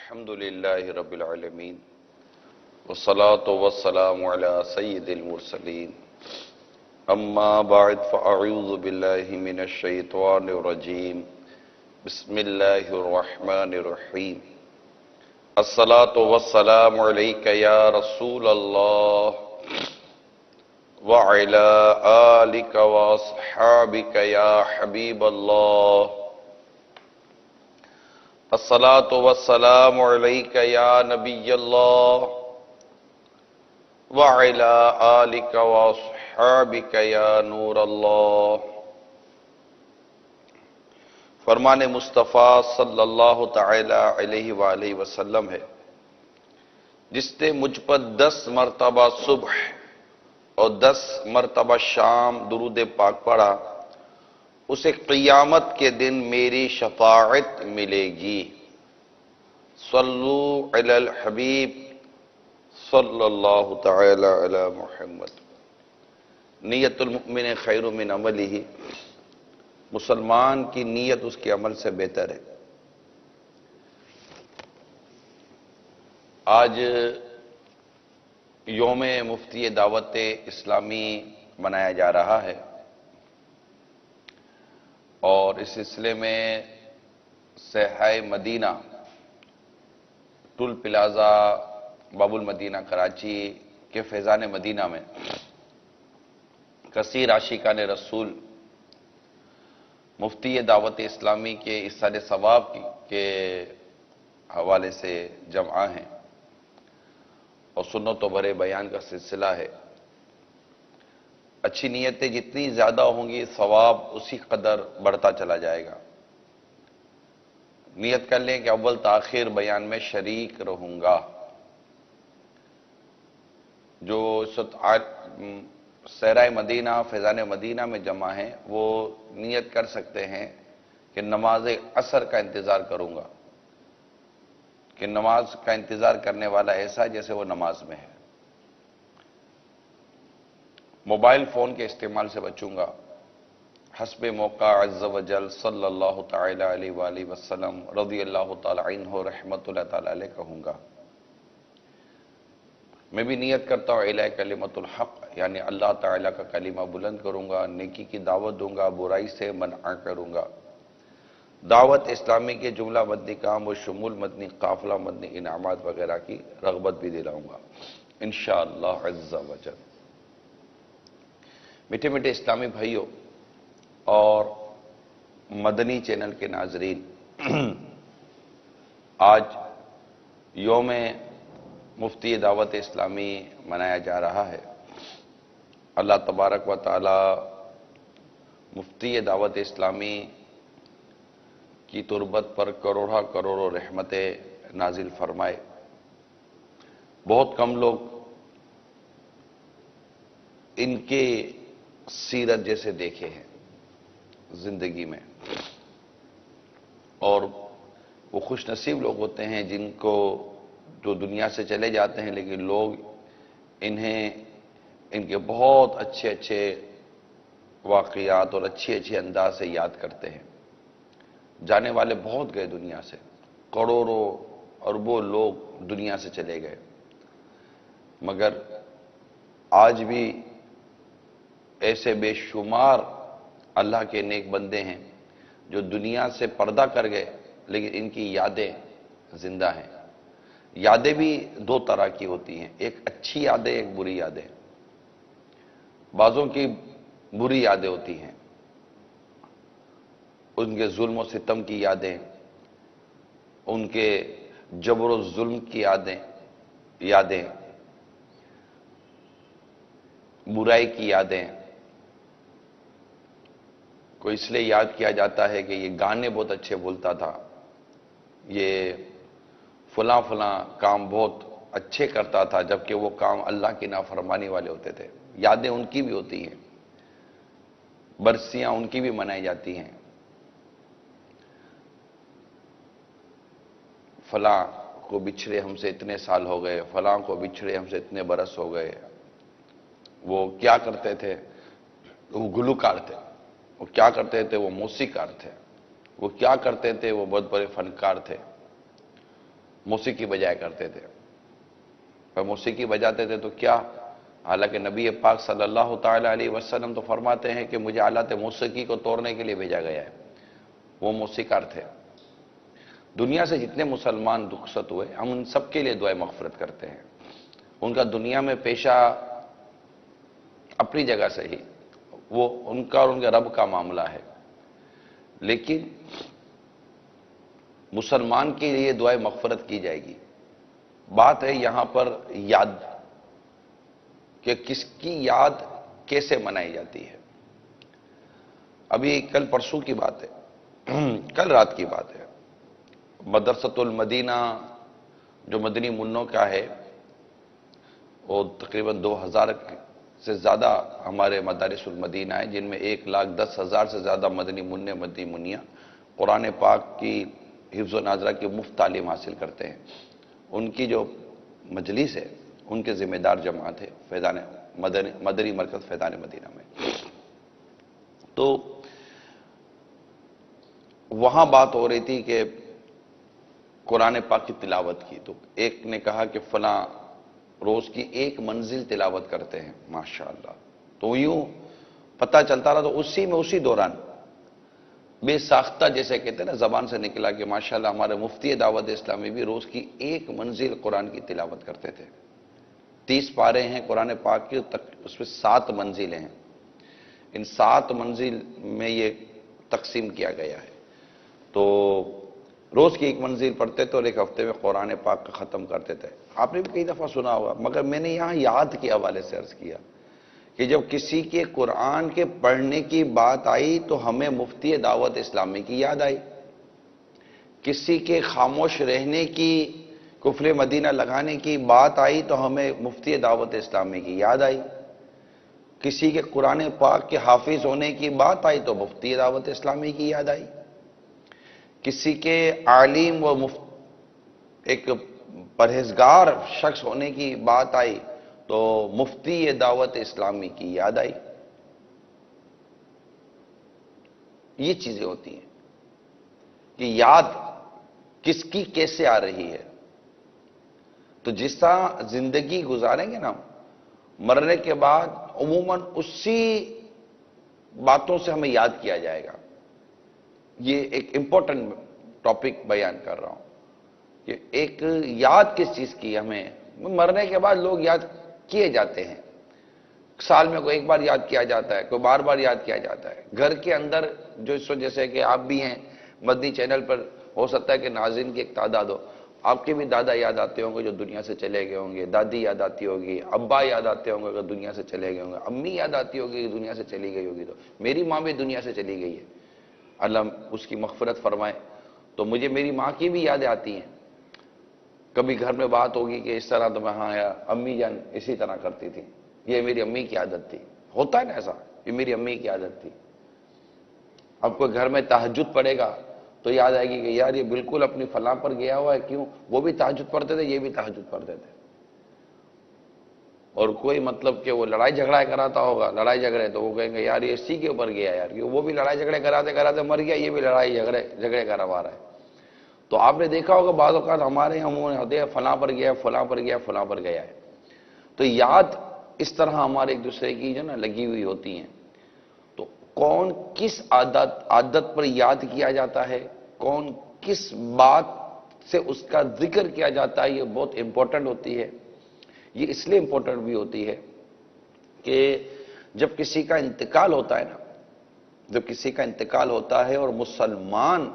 الحمدللہ رب العالمین والصلاة والسلام علی سید المرسلین اما بعد فاعوذ باللہ من الشیطان الرجیم بسم اللہ الرحمن الرحیم الصلاة والسلام علیک یا رسول اللہ وعلی آلک واصحابک یا حبیب اللہ الصلاة والسلام علیک یا نبی اللہ وعلی آلک واصحابک یا نور اللہ۔ فرمان مصطفیٰ صلی اللہ تعالی علیہ وآلہ وسلم ہے، جس نے مجھ پر 10 مرتبہ صبح اور 10 مرتبہ شام درود پاک پڑھا، اسے قیامت کے دن میری شفاعت ملے گی۔ صلو علی الحبیب صلی اللہ تعالی علی محمد۔ نیت المؤمن خیر من عملہ، مسلمان کی نیت اس کے عمل سے بہتر ہے۔ آج یوم مفتی دعوت اسلامی منایا جا رہا ہے، اور اس سلسلے میں سیاح مدینہ ٹول پلازا باب المدینہ کراچی کے فیضان مدینہ میں کثیر عاشقان رسول مفتی دعوت اسلامی کے ایصال ثواب کے حوالے سے جمع ہیں، اور سنت و بھرے بیان کا سلسلہ ہے۔ اچھی نیتیں جتنی زیادہ ہوں گی ثواب اسی قدر بڑھتا چلا جائے گا۔ نیت کر لیں کہ اول تاخیر بیان میں شریک رہوں گا۔ جو سیرائے مدینہ فیضان مدینہ میں جمع ہیں وہ نیت کر سکتے ہیں کہ نماز عصر کا انتظار کروں گا، کہ نماز کا انتظار کرنے والا ایسا جیسے وہ نماز میں ہے۔ موبائل فون کے استعمال سے بچوں گا، حسب موقع عز و جل صلی اللہ تعالی علیہ وآلہ وسلم رضی اللہ تعالی عنہ رحمت اللہ تعالی علیہ کہوں گا۔ میں بھی نیت کرتا ہوں الہ کلمۃ الحق، یعنی اللہ تعالیٰ کا کلمہ بلند کروں گا، نیکی کی دعوت دوں گا، برائی سے منع کروں گا، دعوت اسلامی کے جملہ مدنی کام و شمول مدنی قافلہ مدنی انعامات وغیرہ کی رغبت بھی دلاؤں گا انشاءاللہ عز و جل۔ میٹھے میٹھے اسلامی بھائیوں اور مدنی چینل کے ناظرین، آج یوم مفتی دعوت اسلامی منایا جا رہا ہے۔ اللہ تبارک و تعالی مفتی دعوت اسلامی کی تربت پر کروڑوں رحمتیں نازل فرمائے۔ بہت کم لوگ ان کے سیرت جیسے دیکھے ہیں زندگی میں، اور وہ خوش نصیب لوگ ہوتے ہیں جن کو جو دنیا سے چلے جاتے ہیں لیکن لوگ انہیں ان کے بہت اچھے واقعات اور اچھے انداز سے یاد کرتے ہیں۔ جانے والے بہت گئے دنیا سے، کروڑوں اربوں لوگ دنیا سے چلے گئے، مگر آج بھی ایسے بے شمار اللہ کے نیک بندے ہیں جو دنیا سے پردہ کر گئے لیکن ان کی یادیں زندہ ہیں۔ یادیں بھی 2 طرح کی ہوتی ہیں، ایک اچھی یادیں، ایک بری یادیں۔ بعضوں کی بری یادیں ہوتی ہیں، ان کے ظلم و ستم کی یادیں، ان کے جبر و ظلم کی یادیں، برائی کی یادیں۔ کوئی اس لیے یاد کیا جاتا ہے کہ یہ گانے بہت اچھے بولتا تھا، یہ فلاں کام بہت اچھے کرتا تھا، جبکہ وہ کام اللہ کی نافرمانی والے ہوتے تھے۔ یادیں ان کی بھی ہوتی ہیں، برسیاں ان کی بھی منائی جاتی ہیں۔ فلاں کو بچھڑے ہم سے اتنے سال ہو گئے، فلاں کو بچھڑے ہم سے اتنے برس ہو گئے۔ وہ کیا کرتے تھے؟ وہ گلوکار تھے۔ وہ کیا کرتے تھے؟ وہ موسیقار تھے۔ وہ کیا کرتے تھے؟ وہ بہت بڑے فنکار تھے۔ موسیقی بجایا کرتے تھے. پر موسیقی بجاتے تھے تو کیا؟ حالانکہ نبی پاک صلی اللہ تعالی علیہ وسلم تو فرماتے ہیں کہ مجھے آلات موسیقی کو توڑنے کے لیے بھیجا گیا ہے. وہ موسیقار تھے. دنیا سے جتنے مسلمان رخصت ہوئے ہم ان سب کے لیے دعائے مغفرت کرتے ہیں. ان کا دنیا میں پیشہ اپنی جگہ سے ہی، وہ ان کا اور ان کے رب کا معاملہ ہے، لیکن مسلمان کے لیے دعائے مغفرت کی جائے گی. بات ہے یہاں پر یاد، کہ کس کی یاد کیسے منائی جاتی ہے. ابھی کل پرسوں کی بات ہے، کل رات کی بات ہے، مدرسۃ المدینہ جو مدنی منوں کا ہے، وہ تقریباً 2000 سے زیادہ ہمارے مدارس المدینہ ہیں، جن میں 1,10,000 سے زیادہ مدنی منع مدنی منیاں قرآن پاک کی حفظ و ناظرہ کی مفت تعلیم حاصل کرتے ہیں. ان کی جو مجلس ہے، ان کے ذمہ دار جماعت ہے فیضان مدنی مرکز فیضان مدینہ میں. تو وہاں بات ہو رہی تھی کہ قرآن پاک کی تلاوت کی، تو ایک نے کہا کہ فلاں روز کی 1 منزل تلاوت کرتے ہیں ماشاءاللہ. تو یوں پتہ چلتا رہا، تو اسی دوران بے ساختہ جیسے کہتے ہیں نا، زبان سے نکلا کہ ماشاءاللہ ہمارے مفتی دعوت اسلامی بھی روز کی 1 منزل قرآن کی تلاوت کرتے تھے. 30 پارے ہیں قرآن پاک کے، اس میں 7 منزلیں ہیں. ان 7 منزل میں یہ تقسیم کیا گیا ہے. تو روز کی 1 منزل پڑھتے تھے اور 1 ہفتے میں قرآن پاک کا ختم کرتے تھے. آپ نے بھی کئی دفعہ سنا ہوگا، مگر میں نے یہاں یاد کے حوالے سے عرض کیا کہ جب کسی کے قرآن کے پڑھنے کی بات آئی تو ہمیں مفتی دعوت اسلامی کی یاد آئی. کسی کے خاموش رہنے کی، قفل مدینہ لگانے کی بات آئی تو ہمیں مفتی دعوت اسلامی کی یاد آئی. کسی کے قرآن پاک کے حافظ ہونے کی بات آئی تو مفتی دعوت اسلامی کی یاد آئی. کسی کے عالم و ایک پرہیزگار شخص ہونے کی بات آئی تو مفتی دعوت اسلامی کی یاد آئی. یہ چیزیں ہوتی ہیں کہ یاد کس کی کیسے آ رہی ہے. تو جس طرح زندگی گزاریں گے نا، مرنے کے بعد عموماً اسی باتوں سے ہمیں یاد کیا جائے گا. یہ ایک امپورٹنٹ ٹاپک بیان کر رہا ہوں کہ ایک یاد کس چیز کی ہمیں مرنے کے بعد لوگ یاد کیے جاتے ہیں. سال میں کوئی 1 بار یاد کیا جاتا ہے، کوئی بار بار یاد کیا جاتا ہے. گھر کے اندر جو اس وجہ سے کہ آپ بھی ہیں مدنی چینل پر، ہو سکتا ہے کہ ناظرین کی ایک تعداد ہو، آپ کے بھی دادا یاد آتے ہوں گے جو دنیا سے چلے گئے ہوں گے، دادی یاد آتی ہوگی، ابا یاد آتے ہوں گے اگر دنیا سے چلے گئے ہوں گے، امی یاد آتی ہوگی کہ دنیا سے چلی گئی ہوگی. تو میری ماں بھی دنیا سے چلی گئی ہے، اللہ اس کی مغفرت فرمائے. تو مجھے میری ماں کی بھی یادیں آتی ہیں. کبھی گھر میں بات ہوگی کہ اس طرح تو میں ہاں یا امی جان اسی طرح کرتی تھی، یہ میری امی کی عادت تھی. ہوتا ہے نا ایسا، یہ میری امی کی عادت تھی. اب کوئی گھر میں تہجد پڑھے گا تو یاد آئے گی کہ یار یہ بالکل اپنی فلاں پر گیا ہوا ہے. کیوں؟ وہ بھی تہجد پڑھتے تھے، یہ بھی تہجد پڑھتے تھے. اور کوئی مطلب کہ وہ لڑائی جھگڑا کراتا ہوگا، لڑائی جھگڑے، تو وہ کہیں گے یار یہ اسی کے اوپر گیا یار، وہ بھی لڑائی جھگڑے کراتے کراتے مر گیا، یہ بھی لڑائی جھگڑے کروا رہا ہے. تو آپ نے دیکھا ہوگا بعض اوقات ہمارے ہم ہوتے ہیں فلاں پر گیا، فلاں پر گیا، فلاں پر گیا ہے. تو یاد اس طرح ہمارے ایک دوسرے کی جو نا لگی ہوئی ہوتی ہیں. تو کون کس عادت پر یاد کیا جاتا ہے، کون کس بات سے اس کا ذکر کیا جاتا ہے، یہ بہت امپورٹنٹ ہوتی ہے. یہ اس لیے امپورٹنٹ بھی ہوتی ہے کہ جب کسی کا انتقال ہوتا ہے نا، جب کسی کا انتقال ہوتا ہے اور مسلمان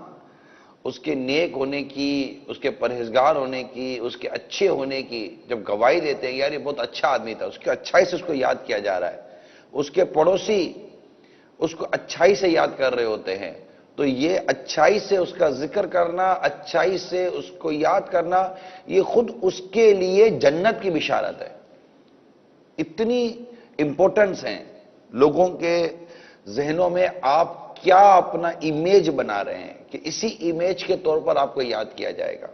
اس کے نیک ہونے کی، اس کے پرہیزگار ہونے کی، اس کے اچھے ہونے کی جب گواہی دیتے ہیں، یار یہ بہت اچھا آدمی تھا، اس کی اچھائی سے اس کو یاد کیا جا رہا ہے، اس کے پڑوسی اس کو اچھائی سے یاد کر رہے ہوتے ہیں، تو یہ اچھائی سے اس کا ذکر کرنا، اچھائی سے اس کو یاد کرنا، یہ خود اس کے لیے جنت کی بشارت ہے. اتنی امپورٹنس ہیں لوگوں کے ذہنوں میں. آپ کیا اپنا امیج بنا رہے ہیں کہ اسی امیج کے طور پر آپ کو یاد کیا جائے گا.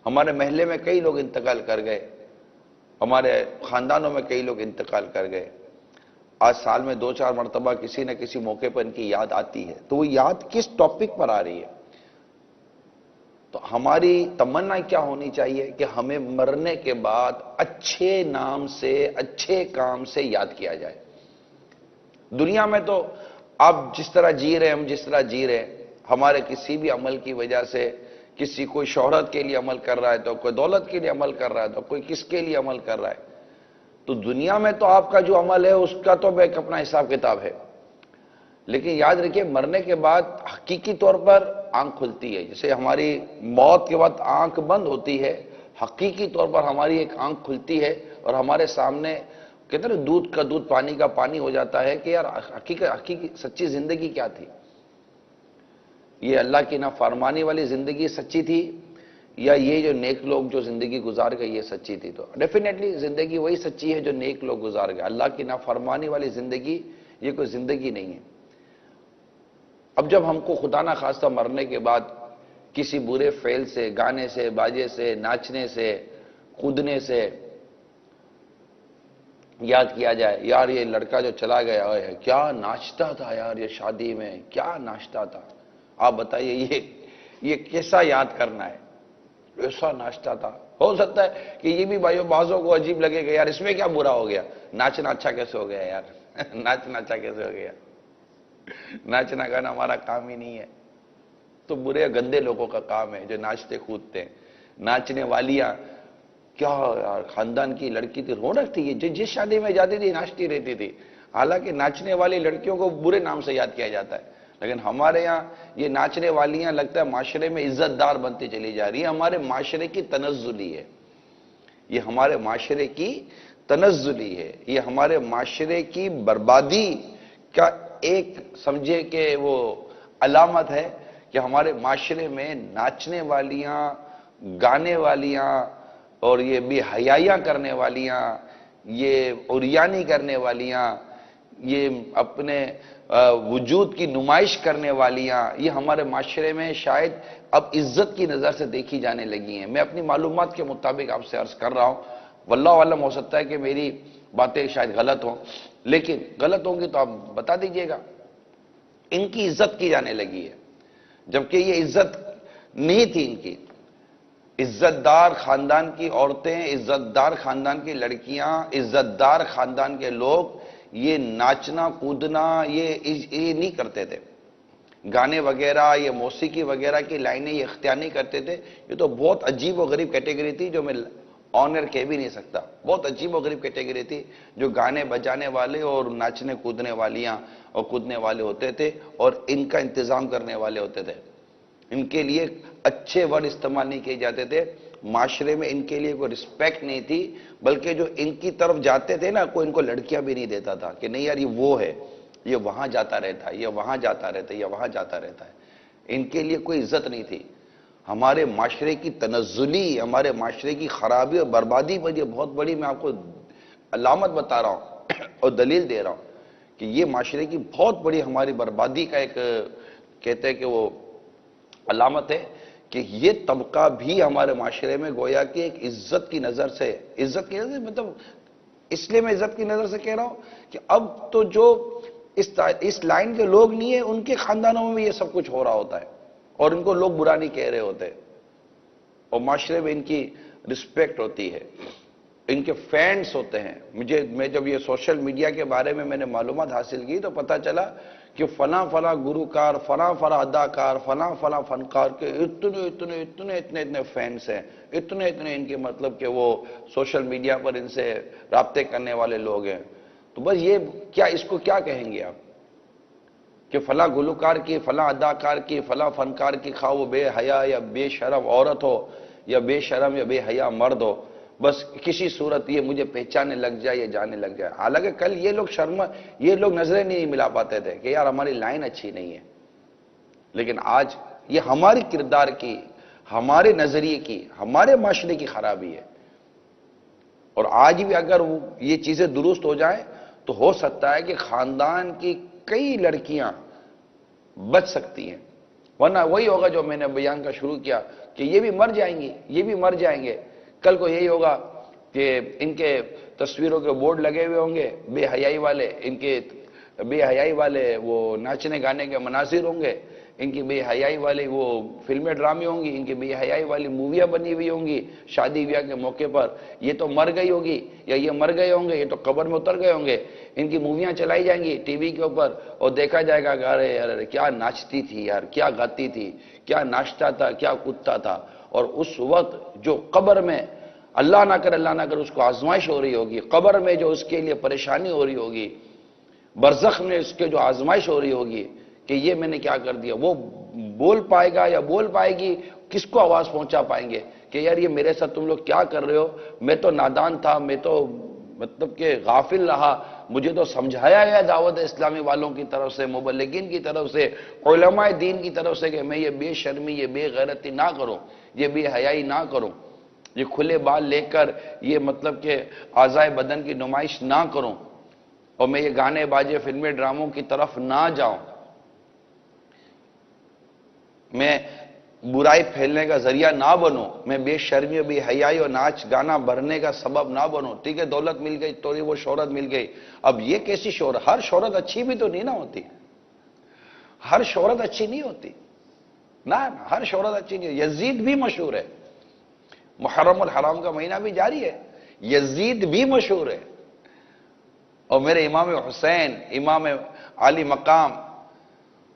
ہمارے محلے میں کئی لوگ انتقال کر گئے، ہمارے خاندانوں میں کئی لوگ انتقال کر گئے. آج سال میں 2-4 مرتبہ کسی نہ کسی موقع پر ان کی یاد آتی ہے. تو وہ یاد کس ٹاپک پر آ رہی ہے؟ تو ہماری تمنا کیا ہونی چاہیے کہ ہمیں مرنے کے بعد اچھے نام سے، اچھے کام سے یاد کیا جائے۔ دنیا میں تو آپ جس طرح جی رہے ہیں، ہم جس طرح جی رہے ہیں، ہمارے کسی بھی عمل کی وجہ سے، کسی کوئی شہرت کے لیے عمل کر رہا ہے تو کوئی دولت کے لیے عمل کر رہا ہے تو کوئی کس کے لیے عمل کر رہا ہے، تو دنیا میں تو آپ کا جو عمل ہے اس کا تو ایک اپنا حساب کتاب ہے، لیکن یاد رکھیے مرنے کے بعد حقیقی طور پر آنکھ کھلتی ہے۔ جیسے ہماری موت کے بعد آنکھ بند ہوتی ہے، حقیقی طور پر ہماری ایک آنکھ کھلتی ہے اور ہمارے سامنے کہتے ہیں نا دودھ کا دودھ پانی کا پانی ہو جاتا ہے کہ یار حقیقی سچی زندگی کیا تھی، یہ اللہ کی نافرمانی والی زندگی سچی تھی یا یہ جو نیک لوگ جو زندگی گزار گئے یہ سچی تھی؟ تو ڈیفینیٹلی زندگی وہی سچی ہے جو نیک لوگ گزار گئے، اللہ کی نافرمانی والی زندگی یہ کوئی زندگی نہیں ہے۔ اب جب ہم کو خدا نہ خواستہ مرنے کے بعد کسی برے فعل سے، گانے سے، باجے سے، ناچنے سے، کودنے سے یاد کیا جائے، یار یہ لڑکا جو چلا گیا ہے کیا ناچتا تھا یار، یہ شادی میں کیا ناچتا تھا، آپ بتائیے یہ کیسا یاد کرنا ہے؟ ایسا ناچتا تھا۔ ہو سکتا ہے کہ یہ بھی بھائیوں بعضوں کو عجیب لگے گا، یار اس میں کیا برا ہو گیا، ناچنا اچھا کیسے ہو گیا یار ناچنا اچھا کیسے ہو گیا، ناچنا گانا ہمارا کام ہی نہیں ہے، تو برے گندے لوگوں کا کام ہے جو ناچتے کودتے ہیں۔ ناچنے والیاں کیا یار، خاندان کی لڑکی تھی، رونق تھی، یہ جس شادی میں جاتی تھی ناچتی رہتی تھی، حالانکہ ناچنے والی لڑکیوں کو برے نام سے یاد کیا جاتا ہے، لیکن ہمارے یہاں یہ ناچنے والیاں لگتا ہے معاشرے میں عزت دار بنتی چلی جا رہی ہے۔ ہمارے معاشرے کی تنزلی ہے، یہ ہمارے معاشرے کی تنزلی ہے، یہ ہمارے معاشرے کی بربادی کا ایک سمجھے کہ وہ علامت ہے کہ ہمارے معاشرے میں ناچنے والیاں، گانے والیاں اور یہ بے حیائیاں کرنے والیاں، یہ عریانی کرنے والیاں، یہ اپنے وجود کی نمائش کرنے والیاں، یہ ہمارے معاشرے میں شاید اب عزت کی نظر سے دیکھی جانے لگی ہیں۔ میں اپنی معلومات کے مطابق آپ سے عرض کر رہا ہوں، واللہ عالم، ہو سکتا ہے کہ میری باتیں شاید غلط ہوں، لیکن غلط ہوں گی تو آپ بتا دیجئے گا۔ ان کی عزت کی جانے لگی ہے، جبکہ یہ عزت نہیں تھی ان کی۔ عزت دار خاندان کی عورتیں، عزت دار خاندان کی لڑکیاں، عزت دار خاندان کے لوگ یہ ناچنا کودنا یہ نہیں کرتے تھے، گانے وغیرہ یہ موسیقی وغیرہ کی لائنیں یہ اختیار نہیں کرتے تھے۔ یہ تو بہت عجیب و غریب کیٹیگری تھی جو میں آنر کہہ بھی نہیں سکتا، بہت عجیب و غریب کیٹیگری تھی جو گانے بجانے والے اور ناچنے کودنے والیاں اور کودنے والے ہوتے تھے اور ان کا انتظام کرنے والے ہوتے تھے۔ ان کے لیے اچھے ورڈ استعمال نہیں کیے جاتے تھے، معاشرے میں ان کے لیے کوئی رسپیکٹ نہیں تھی، بلکہ جو ان کی طرف جاتے تھے نا کوئی ان کو لڑکیاں بھی نہیں دیتا تھا کہ نہیں یار یہ وہ ہے، یہ وہاں جاتا رہتا ہے، یہ وہاں جاتا رہتا ہے، یہ وہاں جاتا رہتا ہے، ان کے لیے کوئی عزت نہیں تھی۔ ہمارے معاشرے کی تنزلی، ہمارے معاشرے کی خرابی اور بربادی پر یہ بہت بڑی میں آپ کو علامت بتا رہا ہوں اور دلیل دے رہا ہوں کہ یہ معاشرے کی بہت بڑی ہماری بربادی کا ایک کہتے ہیں کہ وہ علامت ہے کہ یہ طبقہ بھی ہمارے معاشرے میں گویا کہ ایک عزت کی نظر سے، عزت کی نظر سے مطلب اس لیے میں عزت کی نظر سے کہہ رہا ہوں کہ اب تو جو اس لائن کے لوگ نہیں ہیں ان کے خاندانوں میں یہ سب کچھ ہو رہا ہوتا ہے اور ان کو لوگ برا نہیں کہہ رہے ہوتے اور معاشرے میں ان کی رسپیکٹ ہوتی ہے، ان کے فینس ہوتے ہیں۔ میں جب یہ سوشل میڈیا کے بارے میں نے معلومات حاصل کی تو پتہ چلا کہ فلاں فلاں گلوکار، فلاں فلاں اداکار، فلاں فلاں فنکار کے اتنے فینس ہیں، اتنے ان کے مطلب کہ وہ سوشل میڈیا پر ان سے رابطے کرنے والے لوگ ہیں۔ تو بس یہ کیا اس کو کیا کہیں گے آپ کہ فلاں گلوکار کی، فلاں اداکار کی، فلاں فنکار کی، خواہ وہ بے حیا یا بے شرم عورت ہو یا بے شرم یا بے حیا مرد ہو، بس کسی صورت یہ مجھے پہچانے لگ جائے یا جانے لگ جائے۔ حالانکہ کل یہ لوگ نظریں نہیں ملا پاتے تھے کہ یار ہماری لائن اچھی نہیں ہے، لیکن آج یہ ہماری کردار کی، ہمارے نظریے کی، ہمارے معاشرے کی خرابی ہے، اور آج بھی اگر یہ چیزیں درست ہو جائیں تو ہو سکتا ہے کہ خاندان کی کئی لڑکیاں بچ سکتی ہیں، ورنہ وہی ہوگا جو میں نے بیان کا شروع کیا کہ یہ بھی مر جائیں گی، یہ بھی مر جائیں گے۔ کل کو یہی ہوگا کہ ان کے تصویروں کے بورڈ لگے ہوئے ہوں گے بے حیائی والے، ان کے بے حیائی والے وہ ناچنے گانے کے مناظر ہوں گے، ان کی بے حیائی والی وہ فلمیں ڈرامے ہوں گی، ان کی بے حیائی والی موویاں بنی ہوئی ہوں گی شادی بیاہ کے موقع پر، یہ تو مر گئی ہوگی یا یہ مر گئے ہوں گے، یہ تو قبر میں اتر گئے ہوں گے، ان کی موویاں چلائی جائیں گی ٹی وی کے اوپر اور دیکھا جائے گا کہ ارے یار کیا ناچتی تھی یار، کیا گاتی تھی، کیا ناچتا تھا، کیا کودتا تھا۔ اور اس وقت جو قبر میں اللہ نہ کر اس کو آزمائش ہو رہی ہوگی، قبر میں جو اس کے لیے پریشانی ہو رہی ہوگی، برزخ میں اس کے جو آزمائش ہو رہی ہوگی کہ یہ میں نے کیا کر دیا، وہ بول پائے گا یا بول پائے گی، کس کو آواز پہنچا پائیں گے کہ یار یہ میرے ساتھ تم لوگ کیا کر رہے ہو، میں تو نادان تھا، میں تو مطلب کہ غافل رہا، مجھے تو سمجھایا گیا دعوت اسلامی والوں کی طرف سے، مبلغین کی طرف سے، علماء دین کی طرف سے کہ میں یہ بے شرمی، یہ بے غیرتی نہ کروں، یہ بے حیائی نہ کروں، یہ کھلے بال لے کر یہ مطلب کہ اعضائے بدن کی نمائش نہ کروں، اور میں یہ گانے باجے فلمیں ڈراموں کی طرف نہ جاؤں، میں برائی پھیلنے کا ذریعہ نہ بنوں، میں بے شرمی، بے حیائی اور ناچ گانا بھرنے کا سبب نہ بنوں۔ ٹھیک ہے دولت مل گئی، تھوڑی وہ شہرت مل گئی، اب یہ کیسی شہرت؟ ہر شہرت اچھی بھی تو نہیں نہ ہوتی، ہر شہرت اچھی نہیں ہوتی، نہ ہر شہرت اچھی نہیں ہوتی۔ یزید بھی مشہور ہے، محرم الحرام کا مہینہ بھی جاری ہے، یزید بھی مشہور ہے، اور میرے امام حسین، امام عالی مقام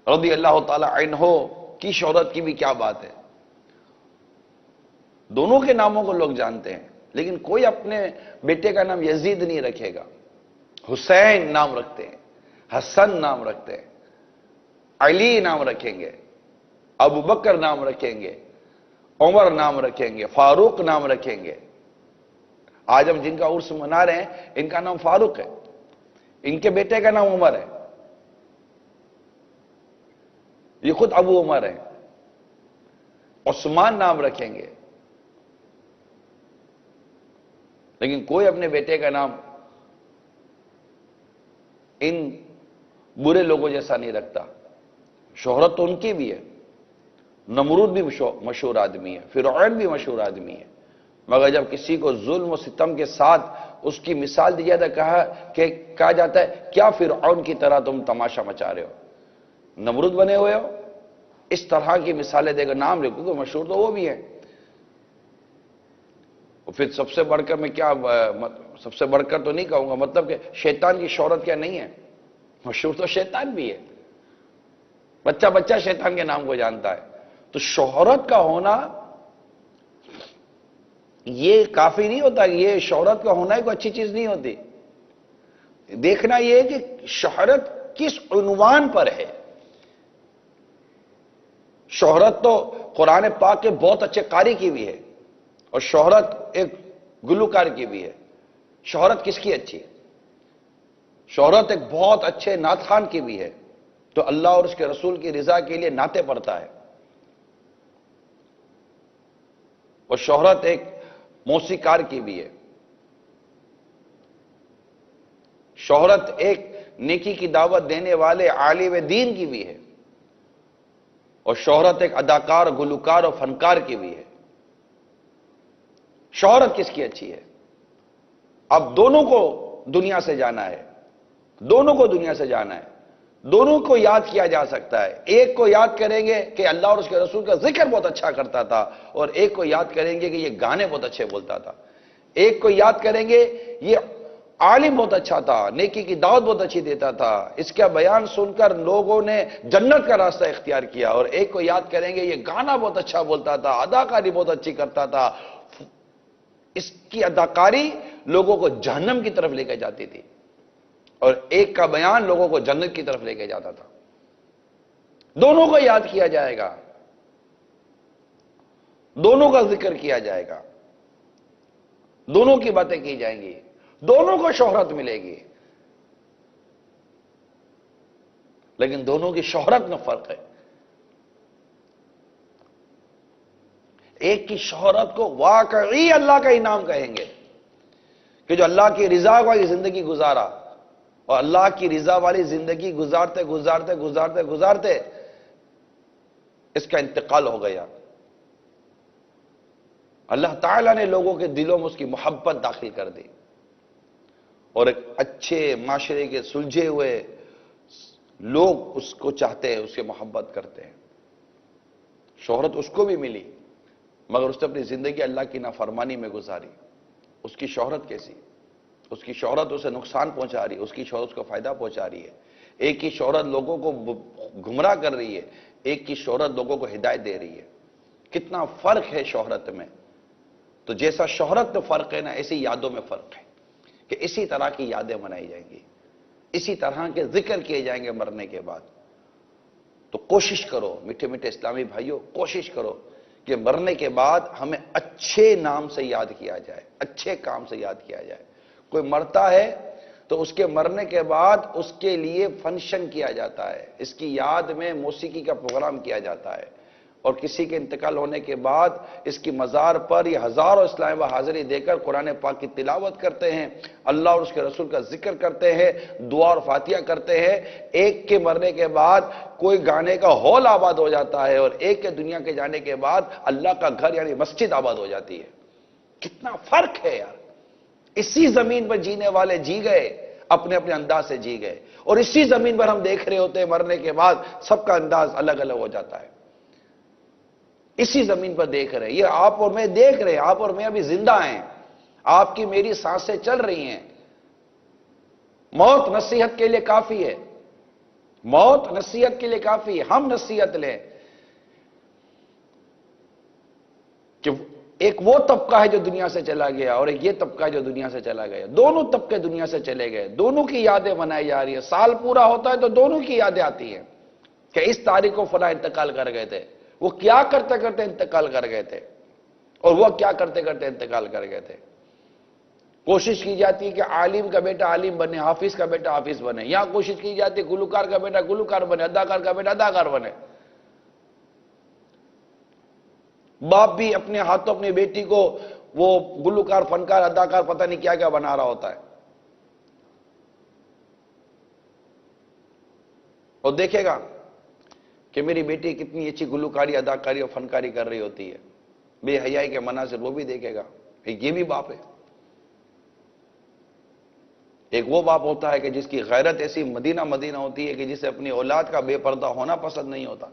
رضی اللہ تعالی عنہ کی شہرت کی بھی کیا بات ہے، دونوں کے ناموں کو لوگ جانتے ہیں، لیکن کوئی اپنے بیٹے کا نام یزید نہیں رکھے گا، حسین نام رکھتے ہیں، حسن نام رکھتے ہیں، علی نام رکھیں گے، ابو بکر نام رکھیں گے، عمر نام رکھیں گے، فاروق نام رکھیں گے۔ آج ہم جن کا عرس منا رہے ہیں ان کا نام فاروق ہے، ان کے بیٹے کا نام عمر ہے، یہ خود ابو عمر ہیں، عثمان نام رکھیں گے، لیکن کوئی اپنے بیٹے کا نام ان برے لوگوں جیسا نہیں رکھتا۔ شہرت تو ان کی بھی ہے، نمرود بھی مشہور آدمی ہے، فرعون بھی مشہور آدمی ہے، مگر جب کسی کو ظلم و ستم کے ساتھ اس کی مثال دی جاتا ہے کہا جاتا ہے کیا فرعون کی طرح تم تماشا مچا رہے ہو، نمرود بنے ہوئے ہو، اس طرح کی مثالیں دے کر نام لے، کیونکہ مشہور تو وہ بھی ہیں۔ پھر سب سے بڑھ کر میں کیا، سب سے بڑھ کر تو نہیں کہوں گا، مطلب کہ شیطان کی شہرت کیا نہیں ہے، مشہور تو شیطان بھی ہے، بچہ بچہ شیطان کے نام کو جانتا ہے۔ تو شہرت کا ہونا یہ کافی نہیں ہوتا، کہ یہ شہرت کا ہونا ہی کوئی اچھی چیز نہیں ہوتی، دیکھنا یہ ہے کہ شہرت کس عنوان پر ہے۔ شہرت تو قرآن پاک کے بہت اچھے قاری کی بھی ہے، اور شہرت ایک گلوکار کی بھی ہے۔ شہرت کس کی اچھی؟ شہرت ایک بہت اچھے نعت خوان کی بھی ہے، تو اللہ اور اس کے رسول کی رضا کے لیے نعتیں پڑھتا ہے، اور شہرت ایک موسیقار کی بھی ہے، شہرت ایک نیکی کی دعوت دینے والے عالم دین کی بھی ہے، اور شہرت ایک اداکار، گلوکار اور فنکار کی بھی ہے۔ شہرت کس کی اچھی ہے؟ اب دونوں کو دنیا سے جانا ہے، دونوں کو دنیا سے جانا ہے، دونوں کو یاد کیا جا سکتا ہے۔ ایک کو یاد کریں گے کہ اللہ اور اس کے رسول کا ذکر بہت اچھا کرتا تھا، اور ایک کو یاد کریں گے کہ یہ گانے بہت اچھے بولتا تھا۔ ایک کو یاد کریں گے یہ عالم بہت اچھا تھا، نیکی کی دعوت بہت اچھی دیتا تھا، اس کا بیان سن کر لوگوں نے جنت کا راستہ اختیار کیا، اور ایک کو یاد کریں گے یہ گانا بہت اچھا بولتا تھا، اداکاری بہت اچھی کرتا تھا، اس کی اداکاری لوگوں کو جہنم کی طرف لے کے جاتی تھی، اور ایک کا بیان لوگوں کو جنت کی طرف لے کے جاتا تھا۔ دونوں کو یاد کیا جائے گا، دونوں کا ذکر کیا جائے گا، دونوں کی باتیں کی جائیں گی، دونوں کو شہرت ملے گی، لیکن دونوں کی شہرت میں فرق ہے۔ ایک کی شہرت کو واقعی اللہ کا انعام کہیں گے کہ جو اللہ کی رضا والی زندگی گزارا، اور اللہ کی رضا والی زندگی گزارتے گزارتے گزارتے گزارتے اس کا انتقال ہو گیا، اللہ تعالیٰ نے لوگوں کے دلوں میں اس کی محبت داخل کر دی، اور ایک اچھے معاشرے کے سلجھے ہوئے لوگ اس کو چاہتے ہیں، اس کی محبت کرتے ہیں۔ شہرت اس کو بھی ملی مگر اس نے اپنی زندگی اللہ کی نافرمانی میں گزاری. اس کی شہرت کیسی؟ اس کی شہرت اسے نقصان پہنچا رہی ہے، اس کی شہرت اس کو فائدہ پہنچا رہی ہے. ایک کی شہرت لوگوں کو گمراہ کر رہی ہے، ایک کی شہرت لوگوں کو ہدایت دے رہی ہے. کتنا فرق ہے شہرت میں. تو جیسا شہرت میں فرق ہے نا، ایسی یادوں میں فرق ہے کہ اسی طرح کی یادیں منائی جائیں گی، اسی طرح کے ذکر کیے جائیں گے مرنے کے بعد. تو کوشش کرو میٹھے میٹھے اسلامی بھائیوں، کوشش کرو کہ مرنے کے بعد ہمیں اچھے نام سے یاد کیا جائے، اچھے کام سے یاد کیا جائے. کوئی مرتا ہے تو اس کے مرنے کے بعد اس کے لیے فنکشن کیا جاتا ہے، اس کی یاد میں موسیقی کا پروگرام کیا جاتا ہے. اور کسی کے انتقال ہونے کے بعد اس کی مزار پر یہ ہزاروں اسلامی بھائی حاضری دے کر قرآن پاک کی تلاوت کرتے ہیں، اللہ اور اس کے رسول کا ذکر کرتے ہیں، دعا اور فاتحہ کرتے ہیں. ایک کے مرنے کے بعد کوئی گانے کا ہال آباد ہو جاتا ہے، اور ایک کے دنیا کے جانے کے بعد اللہ کا گھر یعنی مسجد آباد ہو جاتی ہے. کتنا فرق ہے یار. اسی زمین پر جینے والے جی گئے، اپنے اپنے انداز سے جی گئے، اور اسی زمین پر ہم دیکھ رہے ہوتے ہیں مرنے کے بعد سب کا انداز الگ الگ ہو جاتا ہے. اسی زمین پر دیکھ رہے ہیں، یہ آپ اور میں دیکھ رہے ہیں، آپ اور میں ابھی زندہ ہیں، آپ کی میری سانسیں چل رہی ہیں. موت نصیحت کے لیے کافی ہے، موت نصیحت کے لیے کافی ہے. ہم نصیحت لیں کہ ایک وہ طبقہ ہے جو دنیا سے چلا گیا اور ایک یہ طبقہ ہے جو دنیا سے چلا گیا. دونوں طبقے دنیا سے چلے گئے، دونوں کی یادیں منائی جا رہی ہیں. سال پورا ہوتا ہے تو دونوں کی یادیں آتی ہیں کہ اس تاریخ کو فلاں انتقال کر گئے تھے، وہ کیا کرتے کرتے انتقال کر گئے تھے، اور وہ کیا کرتے کرتے انتقال کر گئے تھے. کوشش کی جاتی ہے کہ عالم کا بیٹا عالم بنے، حافظ کا بیٹا حافظ بنے. یہاں کوشش کی جاتی ہے گلوکار کا بیٹا گلوکار بنے، اداکار کا بیٹا اداکار بنے. باپ بھی اپنے ہاتھوں اپنی بیٹی کو وہ گلوکار، فنکار، اداکار پتہ نہیں کیا کیا بنا رہا ہوتا ہے. اور دیکھے گا کہ میری بیٹی کتنی اچھی گلوکاری، اداکاری اور فنکاری کر رہی ہوتی ہے. بے حیائی کے مناظر وہ بھی دیکھے گا. ایک یہ بھی باپ ہے. ایک وہ باپ ہوتا ہے کہ جس کی غیرت ایسی مدینہ مدینہ ہوتی ہے کہ جسے اپنی اولاد کا بے پردہ ہونا پسند نہیں ہوتا.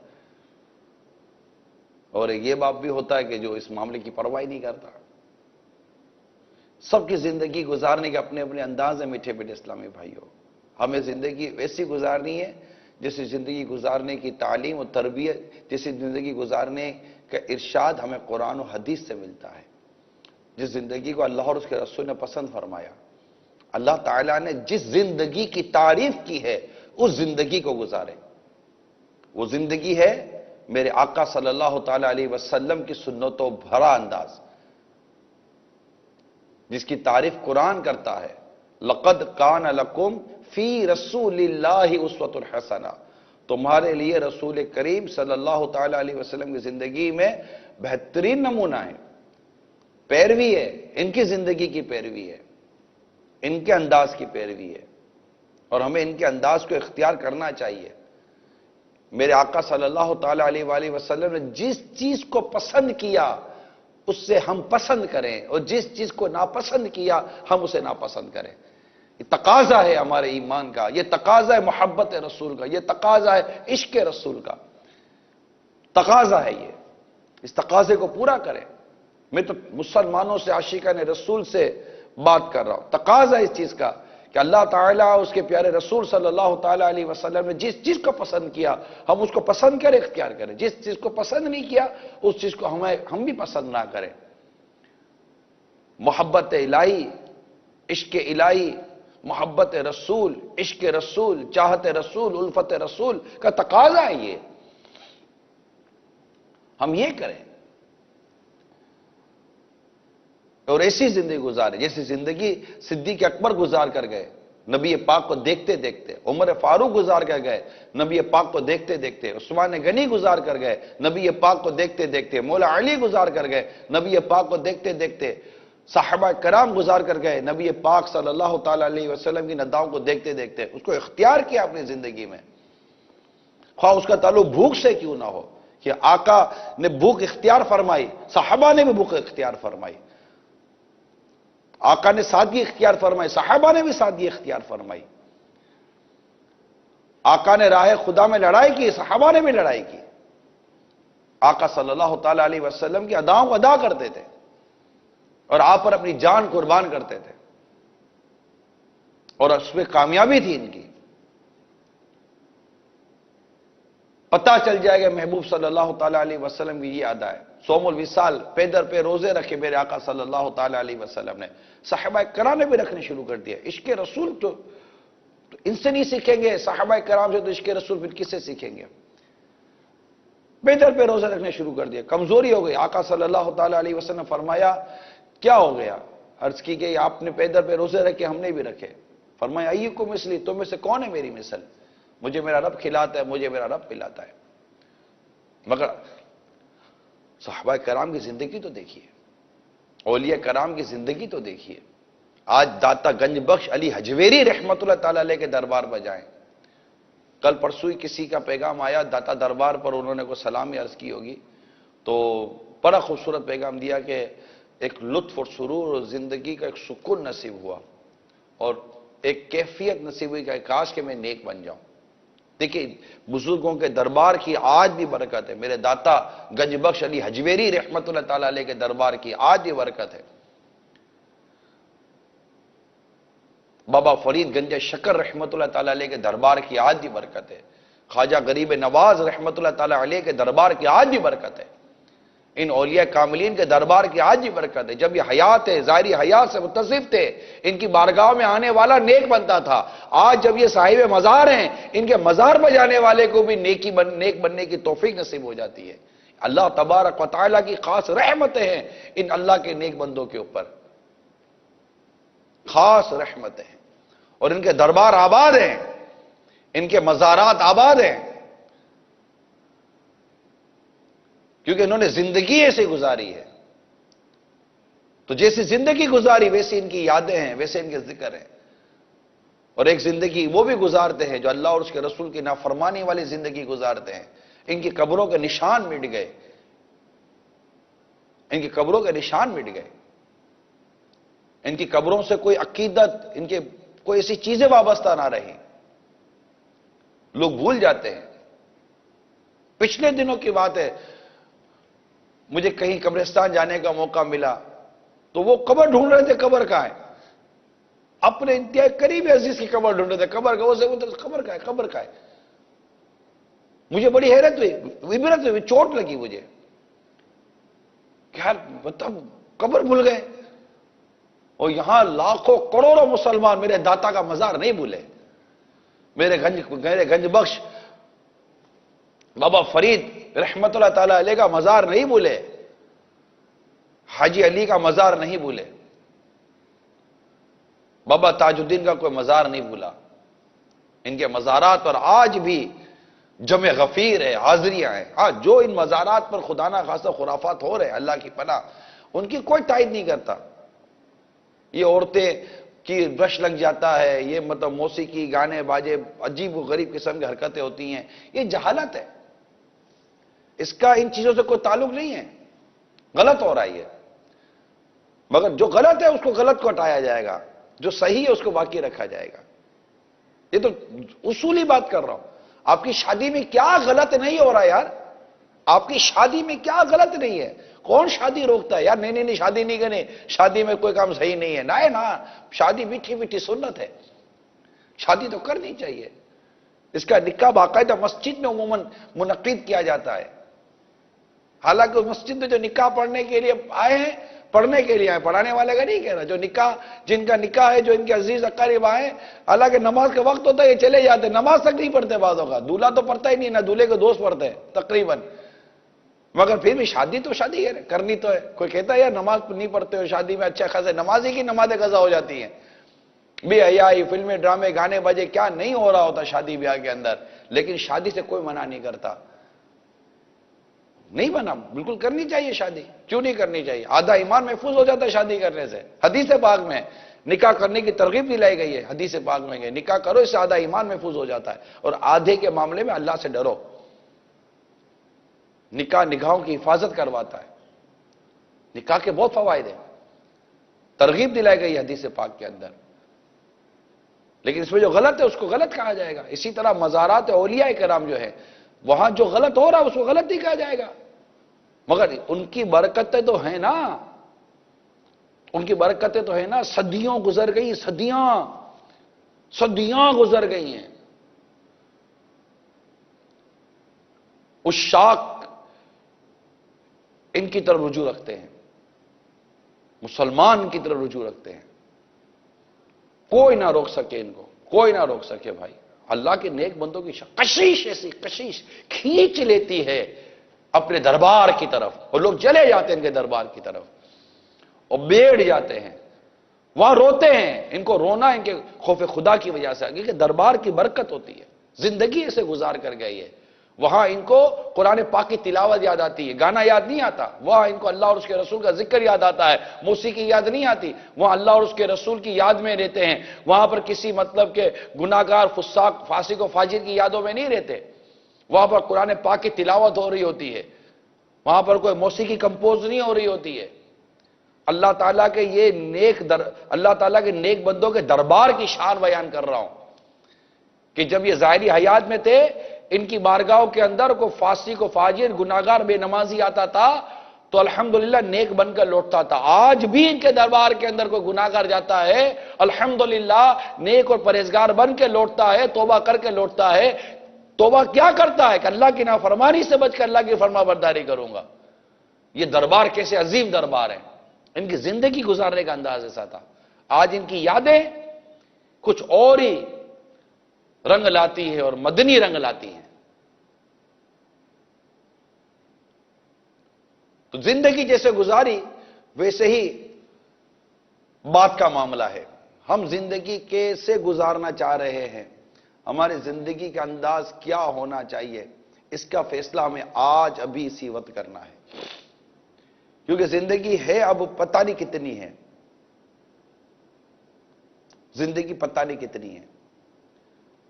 اور ایک یہ باپ بھی ہوتا ہے کہ جو اس معاملے کی پرواہ نہیں کرتا. سب کی زندگی گزارنے کے اپنے اپنے انداز ہیں میٹھے میٹھے اسلامی بھائیوں. ہمیں زندگی ویسی گزارنی ہے جیسی زندگی گزارنے کی تعلیم اور تربیت، جیسی زندگی گزارنے کا ارشاد ہمیں قرآن و حدیث سے ملتا ہے. جس زندگی کو اللہ اور اس کے رسول نے پسند فرمایا، اللہ تعالیٰ نے جس زندگی کی تعریف کی ہے اس زندگی کو گزارے. وہ زندگی ہے میرے آقا صلی اللہ تعالیٰ علیہ وسلم کی سنتوں بھرا انداز، جس کی تعریف قرآن کرتا ہے. لَقَدْ كَانَ لَكُمْ فِي رَسُولِ اللَّهِ أُسْوَةٌ حَسَنَةٌ. تمہارے لیے رسول کریم صلی اللہ تعالیٰ علیہ وسلم کی زندگی میں بہترین نمونہ ہے، پیروی ہے. ان کی زندگی کی پیروی ہے، ان کے انداز کی پیروی ہے، اور ہمیں ان کے انداز کو اختیار کرنا چاہیے. میرے آقا صلی اللہ تعالیٰ علیہ وآلہ وسلم نے جس چیز کو پسند کیا اس سے ہم پسند کریں، اور جس چیز کو ناپسند کیا ہم اسے ناپسند کریں. یہ تقاضا ہے ہمارے ایمان کا، یہ تقاضا ہے محبت رسول کا، یہ تقاضا ہے عشق رسول کا. تقاضا ہے یہ، اس تقاضے کو پورا کریں. میں تو مسلمانوں سے، عاشقان رسول سے بات کر رہا ہوں. تقاضا اس چیز کا کہ اللہ تعالیٰ اس کے پیارے رسول صلی اللہ تعالیٰ علیہ وسلم نے جس چیز کو پسند کیا ہم اس کو پسند کریں، اختیار کریں. جس چیز کو پسند نہیں کیا اس چیز کو ہم بھی پسند نہ کریں. محبت الہی، عشق الہی، محبت رسول، عشق رسول، چاہت رسول، الفت رسول کا تقاضا ہے یہ. ہم یہ کریں اور ایسی زندگی گزارے جیسی زندگی صدیق اکبر گزار کر گئے نبی پاک کو دیکھتے دیکھتے. عمر فاروق گزار کر گئے نبی پاک کو دیکھتے دیکھتے. عثمان غنی گزار کر گئے نبی پاک کو دیکھتے دیکھتے. مولا علی گزار کر گئے نبی پاک کو دیکھتے دیکھتے. صحابہ کرام گزار کر گئے نبی پاک صلی اللہ تعالیٰ علیہ وسلم کی نداؤں کو دیکھتے دیکھتے. اس کو اختیار کیا اپنی زندگی میں، خواہ اس کا تعلق بھوک سے کیوں نہ ہو. کہ آقا نے بھوک اختیار فرمائی، صحابہ نے بھی بھوک اختیار فرمائی. آقا نے سادگی اختیار فرمائی، صحابہ نے بھی سادگی اختیار فرمائی. آقا نے راہ خدا میں لڑائی کی، صحابہ نے بھی لڑائی کی. آقا صلی اللہ تعالی علیہ وسلم کی اداؤں کو ادا کرتے تھے اور آپ پر اپنی جان قربان کرتے تھے، اور اس میں کامیابی تھی ان کی۔ پتہ چل جائے گا محبوب صلی اللہ تعالی علیہ وسلم کی یہ ادا ہے۔ صوم الوصال، پیدر پہ روزے رکھے میرے آقا صلی اللہ تعالی علیہ وسلم نے، صحابہ کرام نے بھی رکھنے شروع کر دیا۔ عشق رسول تو ان سے نہیں سیکھیں گے، صحابہ کرام سے تو عشق رسول پھر کس سے سیکھیں گے؟ پیدر پہ روزے رکھنے شروع کر دیا، کمزوری ہو گئی۔ آقا صلی اللہ تعالی علیہ وسلم نے فرمایا کیا ہو گیا؟ عرض کی کہ آپ نے پیدر پہ روزے رکھے، ہم نے بھی رکھے۔ فرمایا ایکم مثلی، تم میں سے کون ہے میری مثل؟ مجھے میرا رب کھلاتا ہے، مجھے میرا رب پلاتا ہے۔ مگر صحابہ کرام کی زندگی تو دیکھیے، اولیاء کرام کی زندگی تو دیکھیے۔ آج داتا گنج بخش علی حجویری رحمت اللہ تعالی علیہ کے دربار پر جائیں، کل پرسوئی کسی کا پیغام آیا داتا دربار پر، انہوں نے کوئی سلامی عرض کی ہوگی تو بڑا خوبصورت پیغام دیا کہ ایک لطف اور سرور اور زندگی کا ایک سکون نصیب ہوا اور ایک کیفیت نصیب ہوئی کہ کاش کہ میں نیک بن جاؤں۔ دیکھیں بزرگوں کے دربار کی آج بھی برکت ہے، میرے داتا گنج بخش علی حجویری رحمت اللہ تعالی علیہ کے دربار کی آج بھی برکت ہے۔ بابا فرید گنج شکر رحمت اللہ تعالی علیہ کے دربار کی آج بھی برکت ہے۔ خواجہ غریب نواز رحمت اللہ تعالی علیہ کے دربار کی آج بھی برکت ہے۔ ان اولیاء کاملین کے دربار کی آج بھی برکت ہے۔ جب یہ حیات ہے، ظاہری حیات سے متصف تھے، ان کی بارگاہ میں آنے والا نیک بنتا تھا۔ آج جب یہ صاحب مزار ہیں، ان کے مزار پر جانے والے کو بھی نیک بننے کی توفیق نصیب ہو جاتی ہے۔ اللہ تبارک و تعالیٰ کی خاص رحمتیں ہیں ان اللہ کے نیک بندوں کے اوپر، خاص رحمتیں ہیں، اور ان کے دربار آباد ہیں، ان کے مزارات آباد ہیں، کیونکہ انہوں نے زندگی ایسے گزاری ہے۔ تو جیسی زندگی گزاری ویسی ان کی یادیں ہیں، ویسے ان کے ذکر ہیں۔ اور ایک زندگی وہ بھی گزارتے ہیں جو اللہ اور اس کے رسول کی نافرمانی والی زندگی گزارتے ہیں۔ ان کی قبروں کے نشان مٹ گئے، ان کی قبروں کے نشان مٹ گئے، ان کی قبروں سے کوئی عقیدت، ان کے کوئی ایسی چیزیں وابستہ نہ رہی، لوگ بھول جاتے ہیں۔ پچھلے دنوں کی بات ہے، مجھے کہیں قبرستان جانے کا موقع ملا تو وہ قبر ڈھونڈ رہے تھے، قبر کہاں ہے؟ اپنے انتہائی قریبی عزیز کی قبر ڈھونڈ رہے تھے، قبر کا قبر کا ہے، قبر کا ہے۔ مجھے بڑی حیرت ہوئی، عبرت ہوئی، چوٹ لگی مجھے، کیا مطلب قبر بھول گئے؟ اور یہاں لاکھوں کروڑوں مسلمان میرے داتا کا مزار نہیں بھولے، میرے گنج بخش بابا فرید رحمت اللہ تعالی علیہ کا مزار نہیں بھولے، حاجی علی کا مزار نہیں بھولے، بابا تاج الدین کا کوئی مزار نہیں بھولا۔ ان کے مزارات پر آج بھی جمع غفیر ہے، حاضریاں ہیں۔ ہاں جو ان مزارات پر خدا نہ خواستہ خرافات ہو رہے ہیں، اللہ کی پناہ، ان کی کوئی تائید نہیں کرتا۔ یہ عورتیں کی رش لگ جاتا ہے، یہ مطلب موسیقی، گانے باجے، عجیب و غریب قسم کی حرکتیں ہوتی ہیں، یہ جہالت ہے، اس کا ان چیزوں سے کوئی تعلق نہیں ہے، غلط ہو رہا ہے یہ۔ مگر جو غلط ہے اس کو غلط کو ہٹایا جائے گا، جو صحیح ہے اس کو باقی رکھا جائے گا۔ یہ تو اصولی بات کر رہا ہوں۔ آپ کی شادی میں کیا غلط نہیں ہو رہا یار؟ آپ کی شادی میں کیا غلط نہیں ہے؟ کون شادی روکتا ہے یار؟ نہیں شادی نہیں کرنی، شادی میں کوئی کام صحیح نہیں ہے، نہ شادی میٹھی میٹھی سنت ہے، شادی تو کرنی چاہیے۔ اس کا نکاح باقاعدہ مسجد میں عموماً منعقد کیا جاتا ہے، حالانکہ مسجد میں جو نکاح پڑھنے کے لیے آئے ہیں، پڑھنے کے لیے آئے، پڑھانے والے کا نہیں کہہ رہا، جو نکاح، جن کا نکاح ہے، جو ان کے عزیز اقارب آئے، حالانکہ نماز کا وقت ہوتا ہے یہ چلے جاتے ہیں، نماز تک نہیں پڑھتے بعضوں کا، دولہا تو پڑھتا ہی نہیں، نہ دولہے کے دوست پڑھتے ہیں تقریباً، مگر پھر بھی شادی تو شادی ہے، کرنی تو ہے۔ کوئی کہتا ہے یار نماز نہیں پڑھتے ہو شادی میں، اچھا خاصے نمازی کی نمازیں قضا ہو جاتی ہیں، بے حیائی، فلمیں، ڈرامے، گانے بجے، کیا نہیں ہو رہا ہوتا شادی بیاہ کے اندر، لیکن شادی سے کوئی منع نہیں کرتا، نہیں بنا، بالکل کرنی چاہیے شادی، کیوں نہیں کرنی چاہیے؟ آدھا ایمان محفوظ ہو جاتا ہے شادی کرنے سے۔ حدیث پاک میں نکاح کرنے کی ترغیب دلائی گئی ہے، حدیث پاک میں کہ نکاح کرو، اس سے آدھا ایمان محفوظ ہو جاتا ہے، اور آدھے کے معاملے میں اللہ سے ڈرو۔ نکاح نگاہوں کی حفاظت کرواتا ہے، نکاح کے بہت فوائد ہیں، ترغیب دلائی گئی حدیث پاک کے اندر، لیکن اس میں جو غلط ہے اس کو غلط کہا جائے گا۔ اسی طرح مزارات اولیاء کرام جو ہے، وہاں جو غلط ہو رہا ہے اس کو غلط نہیں کہا جائے گا۔ مگر ان کی برکتیں تو ہیں نا، ان کی برکتیں تو ہیں نا، صدیوں گزر گئی، صدیاں گزر گئی ہیں، عشاق ان کی طرف رجوع رکھتے ہیں، مسلمان کی طرف رجوع رکھتے ہیں، کوئی نہ روک سکے ان کو، کوئی نہ روک سکے بھائی۔ اللہ کے نیک بندوں کی کشش، ایسی کشش کھینچ لیتی ہے اپنے دربار کی طرف، اور لوگ چلے جاتے ہیں ان کے دربار کی طرف اور بیٹھ جاتے ہیں، وہاں روتے ہیں، ان کو رونا ان کے خوف خدا کی وجہ سے، کیونکہ دربار کی برکت ہوتی ہے، زندگی ایسے گزار کر گئی ہے، وہاں ان کو قرآن پاک کی تلاوت یاد آتی ہے، گانا یاد نہیں آتا، وہاں ان کو اللہ اور اس کے رسول کا ذکر یاد آتا ہے، موسیقی یاد نہیں آتی، وہاں اللہ اور اس کے رسول کی یاد میں رہتے ہیں، وہاں پر کسی مطلب کے گناہگار فساق فاسق و فاجر کی یادوں میں نہیں رہتے، وہاں پر قرآن پاک کی تلاوت ہو رہی ہوتی ہے، وہاں پر کوئی موسیقی کمپوز نہیں ہو رہی ہوتی ہے۔ اللہ تعالیٰ کے اللہ تعالیٰ کے نیک بندوں کے دربار کی شان بیان کر رہا ہوں کہ جب یہ ظاہری حیات میں تھے، ان کی بارگاہوں کے اندر کوئی فاسق و فاجر گناہگار بے نمازی آتا تھا تو الحمدللہ نیک بن کر لوٹتا تھا، آج بھی ان کے دربار کے اندر کوئی گناہگار جاتا ہے الحمدللہ نیک اور پرہیزگار بن کے لوٹتا ہے، توبہ کر کے لوٹتا ہے۔ توبہ کیا کرتا ہے کہ اللہ کی نافرمانی سے بچ کر اللہ کی فرما برداری کروں گا۔ یہ دربار کیسے عظیم دربار ہے، ان کی زندگی گزارنے کا انداز ایسا تھا۔ آج ان کی یادیں کچھ اور ہی رنگ لاتی ہے اور مدنی رنگ لاتی ہیں۔ تو زندگی جیسے گزاری ویسے ہی بات کا معاملہ ہے، ہم زندگی کیسے گزارنا چاہ رہے ہیں، ہماری زندگی کا انداز کیا ہونا چاہیے، اس کا فیصلہ ہمیں آج ابھی اسی وقت کرنا ہے، کیونکہ زندگی ہے اب پتہ نہیں کتنی ہے، زندگی پتہ نہیں کتنی ہے،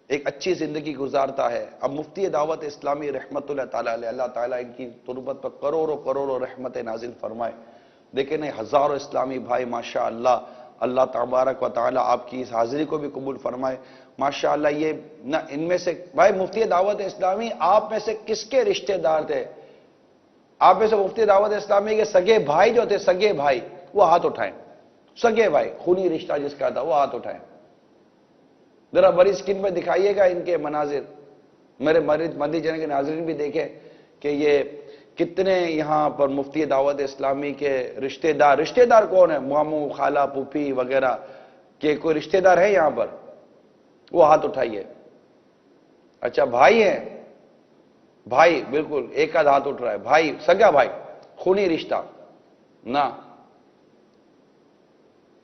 ایک اچھی زندگی گزارتا ہے۔ اب مفتی دعوت اسلامی رحمت اللہ تعالیٰ علیہ، اللہ تعالیٰ ان کی تربت پر کروڑوں کروڑوں رحمت نازل فرمائے۔ دیکھیں ہزاروں اسلامی بھائی ماشاءاللہ، اللہ تبارک و تعالیٰ آپ کی اس حاضری کو بھی قبول فرمائے ماشاءاللہ۔ یہ نہ ان میں سے بھائی مفتی دعوت اسلامی آپ میں سے کس کے رشتہ دار تھے؟ آپ میں سے مفتی دعوت اسلامی کے سگے بھائی جو تھے، سگے بھائی، وہ ہاتھ اٹھائیں، سگے بھائی خونی رشتہ جس کا تھا وہ ہاتھ اٹھائیں، ذرا بڑی سکرین پہ دکھائیے گا ان کے مناظر، میرے مدنی چینل کے ناظرین بھی دیکھیں کہ یہ کتنے یہاں پر مفتی دعوت اسلامی کے رشتہ دار کون ہیں، ماموں خالہ پھوپھی وغیرہ کہ کوئی رشتہ دار ہے یہاں پر؟ وہ ہاتھ اٹھائیے۔ اچھا بھائی ہیں، بھائی بالکل ایک آدھ ہاتھ اٹھ رہا ہے، بھائی سگا بھائی خونی رشتہ نہ،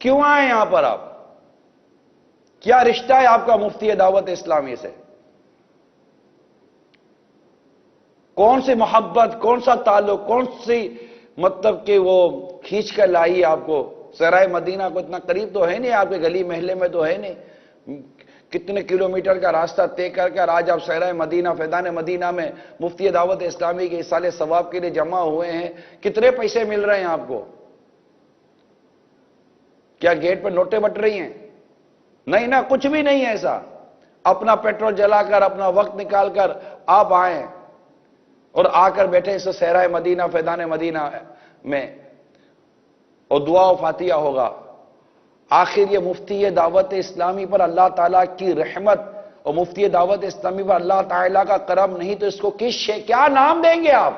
کیوں آئے یہاں پر آپ؟ کیا رشتہ ہے آپ کا مفتی دعوت اسلامی سے؟ کون سی محبت، کون سا تعلق، کون سی مطلب کہ وہ کھینچ کر لائی آپ کو؟ سرائے مدینہ کو اتنا قریب تو ہے نہیں، آپ کے گلی محلے میں تو ہے نہیں، کتنے کلومیٹر کا راستہ طے کر کر آج آپ سرائے مدینہ فیضان مدینہ میں مفتی دعوت اسلامی کے ایصال ثواب کے لیے جمع ہوئے ہیں۔ کتنے پیسے مل رہے ہیں آپ کو؟ کیا گیٹ پر نوٹیں بٹ رہی ہیں؟ نہیں نا، کچھ بھی نہیں ہے ایسا۔ اپنا پیٹرول جلا کر، اپنا وقت نکال کر آپ آئیں اور آ کر بیٹھے اس صحرائے مدینہ فیضان مدینہ میں، اور دعا و فاتحہ ہوگا۔ آخر یہ مفتی دعوت اسلامی پر اللہ تعالیٰ کی رحمت اور مفتی دعوت اسلامی پر اللہ تعالیٰ کا کرم نہیں تو اس کو کیا نام دیں گے آپ؟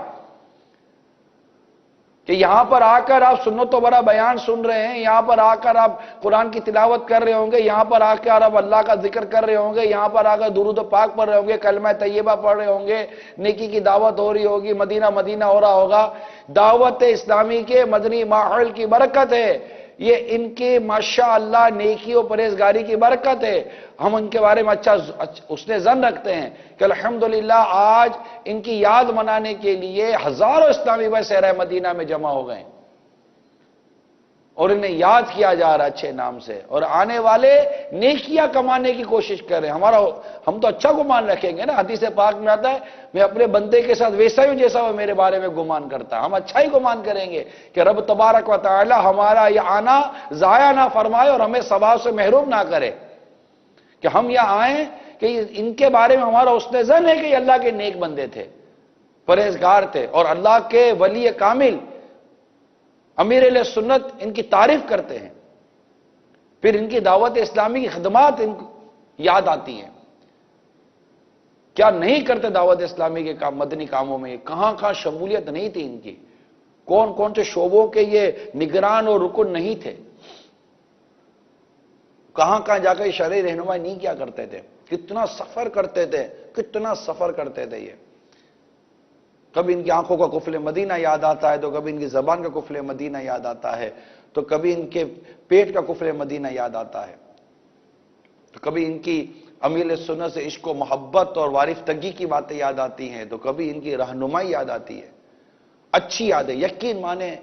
کہ یہاں پر آ کر آپ سنت و برا بیان سن رہے ہیں، یہاں پر آ کر آپ قرآن کی تلاوت کر رہے ہوں گے، یہاں پر آ کر آپ اللہ کا ذکر کر رہے ہوں گے، یہاں پر آ کر درود و پاک پڑھ رہے ہوں گے، کلمہ طیبہ پڑھ رہے ہوں گے، نیکی کی دعوت ہو رہی ہوگی، مدینہ مدینہ ہو رہا ہوگا۔ دعوت اسلامی کے مدنی ماحول کی برکت ہے یہ، ان کے ماشاءاللہ نیکی و پرہیزگاری کی برکت ہے۔ ہم ان کے بارے میں اچھا اس نے ظن رکھتے ہیں کہ الحمدللہ آج ان کی یاد منانے کے لیے ہزاروں اسلامی بھائی صحرائے مدینہ میں جمع ہو گئے اور انہیں یاد کیا جا رہا اچھے نام سے، اور آنے والے نیکیاں کمانے کی کوشش کر رہے ہیں۔ ہم تو اچھا گمان رکھیں گے نا، حدیث پاک میں آتا ہے میں اپنے بندے کے ساتھ ویسا ہی جیسا وہ میرے بارے میں گمان کرتا ہے۔ ہم اچھا ہی گمان کریں گے کہ رب تبارک و تعالی ہمارا یہ آنا ضائع نہ فرمائے اور ہمیں ثواب سے محروم نہ کرے، کہ ہم یہاں آئیں کہ ان کے بارے میں ہمارا حسن ظن ہے کہ یہ اللہ کے نیک بندے تھے، پرہیزگار تھے، اور اللہ کے ولی کامل امیر اہل سنت ان کی تعریف کرتے ہیں، پھر ان کی دعوت اسلامی کی خدمات ان کو یاد آتی ہیں. کیا نہیں کرتے دعوت اسلامی کے کام، مدنی کاموں میں، کہاں کہاں شمولیت نہیں تھی ان کی، کون کون سے شعبوں کے یہ نگران اور رکن نہیں تھے، کہاں کہاں جا کر شرعی رہنمائی نہیں کیا کرتے تھے، کتنا سفر کرتے تھے، کتنا سفر کرتے تھے. یہ کبھی ان کی آنکھوں کا قفل مدینہ یاد آتا ہے، تو کبھی ان کی زبان کا قفل مدینہ یاد آتا ہے، تو کبھی ان کے پیٹ کا قفل مدینہ یاد آتا ہے، تو کبھی ان کی امیر سنت سے عشق و محبت اور وارفتگی کی باتیں یاد آتی ہیں، تو کبھی ان کی رہنمائی یاد آتی ہے. اچھی یادیں، یقین مانے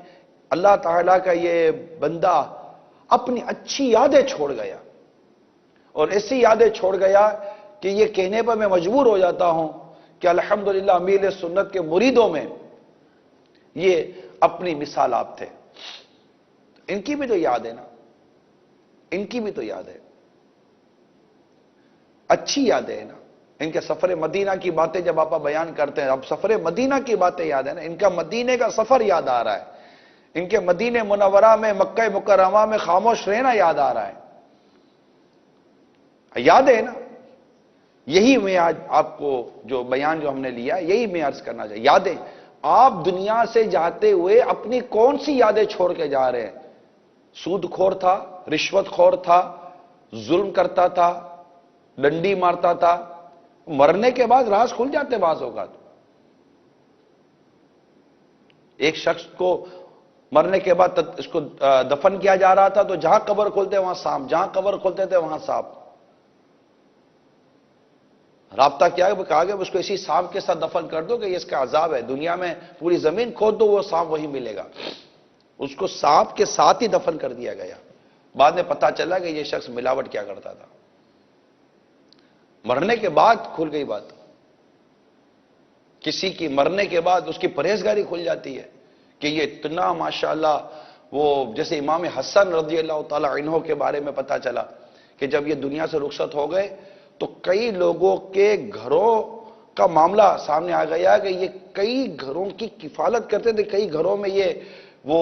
اللہ تعالیٰ کا یہ بندہ اپنی اچھی یادیں چھوڑ گیا، اور ایسی یادیں چھوڑ گیا کہ یہ کہنے پر میں مجبور ہو جاتا ہوں کہ الحمدللہ امیر سنت کے مریدوں میں یہ اپنی مثال آپ تھے. ان کی بھی تو یاد ہے نا، ان کی بھی تو یاد ہے، اچھی یادیں ہیں نا. ان کے سفر مدینہ کی باتیں جب آپ بیان کرتے ہیں، اب سفر مدینہ کی باتیں یاد ہیں نا، ان کا مدینے کا سفر یاد آ رہا ہے، ان کے مدینہ منورہ میں مکہ مکرمہ میں خاموش رہنا یاد آ رہا ہے. یاد ہے نا. یہی میں آج آپ کو جو بیان جو ہم نے لیا، یہی میں عرض کرنا چاہیے. یادیں، آپ دنیا سے جاتے ہوئے اپنی کون سی یادیں چھوڑ کے جا رہے ہیں؟ سود خور تھا، رشوت خور تھا، ظلم کرتا تھا، ڈنڈی مارتا تھا. مرنے کے بعد راز کھل جاتے بعض اوقات. ایک شخص کو مرنے کے بعد اس کو دفن کیا جا رہا تھا، تو جہاں قبر کھلتے وہاں سانپ، جہاں قبر کھلتے تھے وہاں سانپ. رابطہ کیا ہے، کہا گیا اس کو اسی سانپ کے ساتھ دفن کر دو کہ یہ اس کا عذاب ہے، دنیا میں پوری زمین کھود دو وہ سانپ وہی ملے گا. اس کو سانپ کے ساتھ ہی دفن کر دیا گیا. بعد میں پتا چلا کہ یہ شخص ملاوٹ کیا کرتا تھا. مرنے کے بعد کھل گئی بات. کسی کی مرنے کے بعد اس کی پرہیزگاری کھل جاتی ہے کہ یہ اتنا ماشاءاللہ، وہ جیسے امام حسن رضی اللہ تعالی عنہ کے بارے میں پتا چلا کہ جب یہ دنیا سے رخصت ہو گئے تو کئی لوگوں کے گھروں کا معاملہ سامنے آ گیا کہ یہ کئی گھروں کی کفالت کرتے تھے، کئی گھروں میں یہ وہ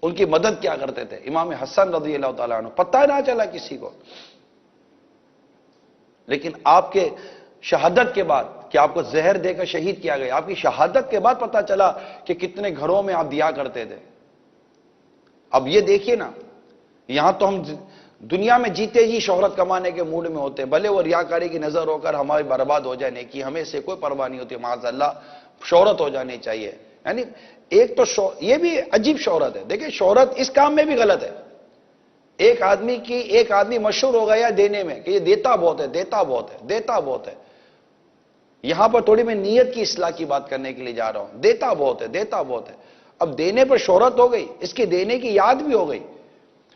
ان کی مدد کیا کرتے تھے. امام حسن رضی اللہ تعالیٰ عنہ پتہ نہ چلا کسی کو، لیکن آپ کے شہادت کے بعد کہ آپ کو زہر دے کر شہید کیا گیا، آپ کی شہادت کے بعد پتا چلا کہ کتنے گھروں میں آپ دیا کرتے تھے. اب یہ دیکھیے نا، یہاں تو ہم دنیا میں جیتے جی شہرت کمانے کے موڈ میں ہوتے، بھلے وہ ریاکاری کی نظر ہو کر ہماری برباد ہو جانے کی ہمیں سے کوئی پرواہ نہیں ہوتی. معاذ اللہ شہرت ہو جانی چاہیے. یعنی ایک تو یہ بھی عجیب شہرت ہے. دیکھیں شہرت اس کام میں بھی غلط ہے. ایک آدمی مشہور ہو گیا دینے میں کہ یہ دیتا بہت ہے، دیتا بہت ہے، دیتا بہت ہے. یہاں پر تھوڑی میں نیت کی اصلاح کی بات کرنے کے لیے جا رہا ہوں. دیتا بہت ہے، دیتا بہت ہے. اب دینے پر شہرت ہو گئی، اس کے دینے کی یاد بھی ہو گئی،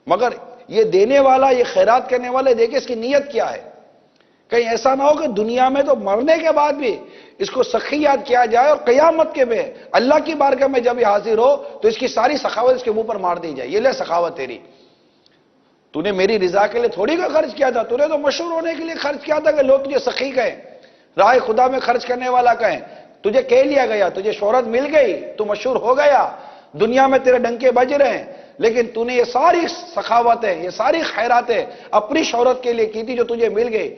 مگر یہ دینے والا، یہ خیرات کرنے والے دیکھیں اس کی نیت کیا ہے. کہیں ایسا نہ ہو کہ دنیا میں تو مرنے کے بعد بھی اس کو سخی یاد کیا جائے، اور قیامت کے میں اللہ کی بارگاہ میں جب یہ حاضر ہو تو اس کی ساری سخاوت اس کے منہ پر مار دی جائے. یہ لے سخاوت تیری، تو نے میری رضا کے لیے تھوڑی کا خرچ کیا تھا، تو نے تو مشہور ہونے کے لیے خرچ کیا تھا کہ لوگ تجھے سخی کہیں، راہ خدا میں خرچ کرنے والا کہیں. تجھے کہہ لیا گیا، تجھے شہرت مل گئی، تو مشہور ہو گیا، دنیا میں تیرے ڈنکے بج رہے ہیں، لیکن تو نے یہ ساری سخاوتیں، یہ ساری خیراتیں اپنی شہرت کے لیے کی تھی جو تجھے مل گئی.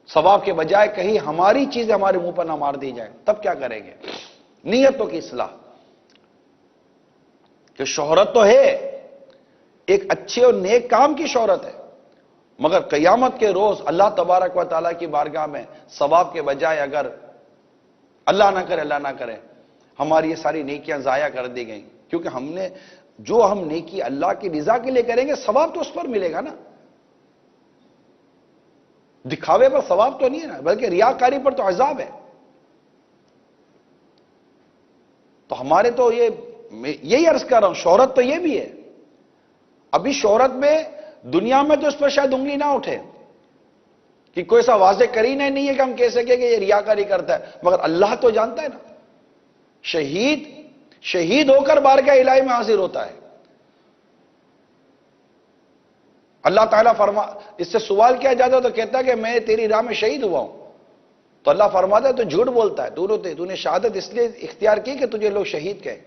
ثواب کے بجائے کہیں ہماری چیزیں ہمارے منہ پر نہ مار دی جائیں، تب کیا کریں گے؟ نیتوں کی اصلاح. کہ شہرت تو ہے، ایک اچھے اور نیک کام کی شہرت ہے، مگر قیامت کے روز اللہ تبارک و تعالیٰ کی بارگاہ میں ثواب کے بجائے اگر اللہ نہ کرے ہماری یہ ساری نیکیاں ضائع کر دی گئیں، کیونکہ ہم نے جو ہم نیکی اللہ کی رضا کے لیے کریں گے ثواب تو اس پر ملے گا نا. دکھاوے پر ثواب تو نہیں ہے نا، بلکہ ریاکاری پر تو عذاب ہے. تو ہمارے تو یہی عرض کر رہا ہوں، شہرت تو یہ بھی ہے. ابھی شہرت میں دنیا میں تو اس پر شاید انگلی نہ اٹھے کہ کوئی ایسا واضح کرینہ نہیں ہے کہ ہم کہہ سکیں کہ یہ ریاکاری کرتا ہے، مگر اللہ تو جانتا ہے نا. شہید ہو کر بارگاہ الہی میں حاضر ہوتا ہے. اللہ تعالیٰ اس سے سوال کیا جاتا تو کہتا ہے کہ میں تیری راہ میں شہید ہوا ہوں. تو اللہ فرماتا ہے تو جھوٹ بولتا ہے، تو نے شہادت اس لیے اختیار کی کہ تجھے لوگ شہید کہیں،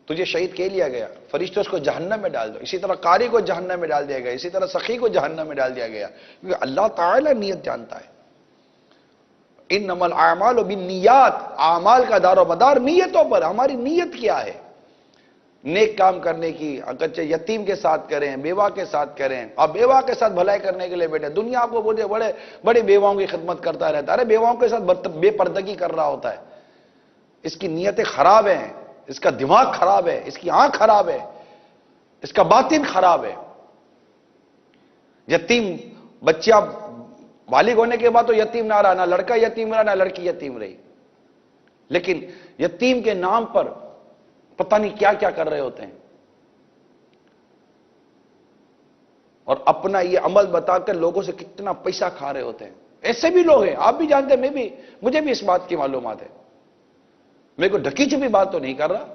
تجھے شہید کہہ لیا گیا، فرشتے اس کو جہنم میں ڈال دو، اسی طرح قاری کو جہنم میں ڈال دیا گیا، اسی طرح سخی کو جہنم میں ڈال دیا گیا، کیونکہ اللہ تعالی نیت جانتا ہے۔ انما الاعمال بالنیات، اعمال کا دار و مدار نیتوں پر، ہماری نیت کیا ہے؟ نیک کام کرنے کی، اگرچہ یتیم کے ساتھ کریں، بیوہ کے ساتھ کریں، اب بیوہ کے ساتھ بھلائی کرنے کے لیے بیٹھے، دنیا آپ کو بولے بڑے بیواؤں کی خدمت کرتا رہتا ہے، ارے بیواؤں کے ساتھ بے پردگی کر رہا ہوتا ہے، اس کی نیتیں خراب ہیں، اس کا دماغ خراب ہے، اس کی آنکھ خراب ہے، اس کا باطن خراب ہے۔ یتیم بچہ بالغ ہونے کے بعد تو یتیم نہ رہا، نہ لڑکا یتیم رہا، نہ لڑکی یتیم رہی، لیکن یتیم کے نام پر پتہ نہیں کیا کیا کر رہے ہوتے ہیں، اور اپنا یہ عمل بتا کر لوگوں سے کتنا پیسہ کھا رہے ہوتے ہیں۔ ایسے بھی لوگ ہیں، آپ بھی جانتے ہیں، مجھے بھی اس بات کی معلومات ہے، میرے کو ڈھکی چھپی بات تو نہیں کر رہا۔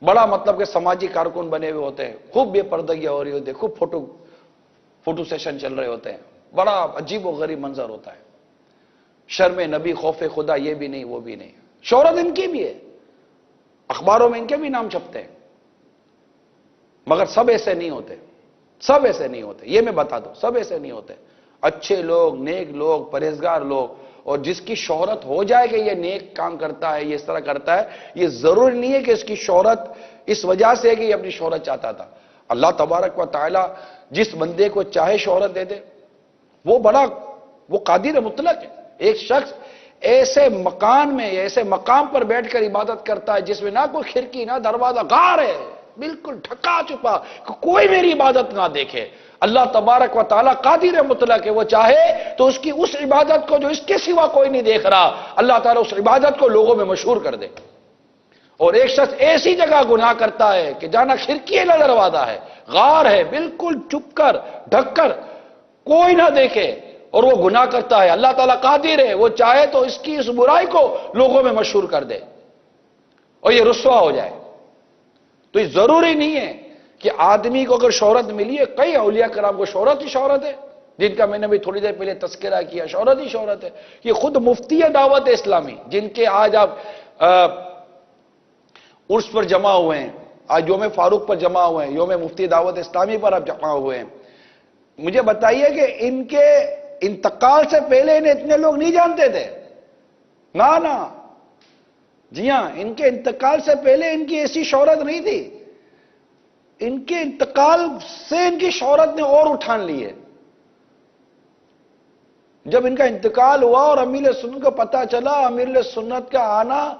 بڑا مطلب کہ سماجی کارکن بنے ہوئے ہوتے ہیں، خوب بے پردگیاں ہو رہی ہوتی ہے، خوب فوٹو سیشن چل رہے ہوتے ہیں، بڑا عجیب و غریب منظر ہوتا ہے، شرم نبی، خوف خدا، یہ بھی نہیں وہ بھی نہیں، شہرت ان کی بھی ہے، اخباروں میں ان کے بھی نام چھپتے ہیں، مگر سب ایسے نہیں ہوتے، سب ایسے نہیں ہوتے، یہ میں بتا دوں، سب ایسے نہیں ہوتے۔ اچھے لوگ، نیک لوگ، پرہیزگار لوگ، اور جس کی شہرت ہو جائے کہ یہ نیک کام کرتا ہے، یہ اس طرح کرتا ہے، یہ ضروری نہیں ہے کہ اس کی شہرت اس وجہ سے ہے کہ یہ اپنی شہرت چاہتا تھا۔ اللہ تبارک و تعالی جس بندے کو چاہے شہرت دے دے، وہ قادر مطلق ہے۔ ایک شخص ایسے مکان میں، ایسے مقام پر بیٹھ کر عبادت کرتا ہے جس میں نہ کوئی کھڑکی نہ دروازہ، غار ہے، بالکل ڈھکا چھپا، کہ کوئی میری عبادت نہ دیکھے، اللہ تبارک و تعالی قادر مطلق ہے، وہ چاہے تو اس کی اس عبادت کو جو اس کے سوا کوئی نہیں دیکھ رہا، اللہ تعالی اس عبادت کو لوگوں میں مشہور کر دے۔ اور ایک شخص ایسی جگہ گناہ کرتا ہے کہ جانا کھڑکی ہے نہ دروازہ ہے، غار ہے، بالکل چپ کر ڈھک کر کوئی نہ دیکھے، اور وہ گناہ کرتا ہے، اللہ تعالیٰ قادر ہے، وہ چاہے تو اس کی اس برائی کو لوگوں میں مشہور کر دے اور یہ رسوا ہو جائے۔ تو یہ ضروری نہیں ہے کہ آدمی کو اگر شہرت ملی ہے، کئی اولیاء کرام کو شہرت ہی شہرت ہے، جن کا میں نے بھی تھوڑی دیر پہلے تذکرہ کیا، شہرت ہی شہرت ہے۔ یہ خود مفتی دعوت اسلامی، جن کے آج آپ عرس پر جمع ہوئے ہیں، آج یوم فاروق پر جمع ہوئے ہیں، یوم مفتی دعوت اسلامی پر آپ جمع ہوئے ہیں، مجھے بتائیے کہ ان کے انتقال سے پہلے انہیں اتنے لوگ نہیں جانتے تھے؟ نہ، جی ہاں، ان کے انتقال سے پہلے ان کی ایسی شہرت نہیں تھی، ان کے انتقال سے ان کی شہرت نے اور اٹھان لی ہے۔ جب ان کا انتقال ہوا اور امیر سنت کو پتہ چلا، امیر سنت کا آنا،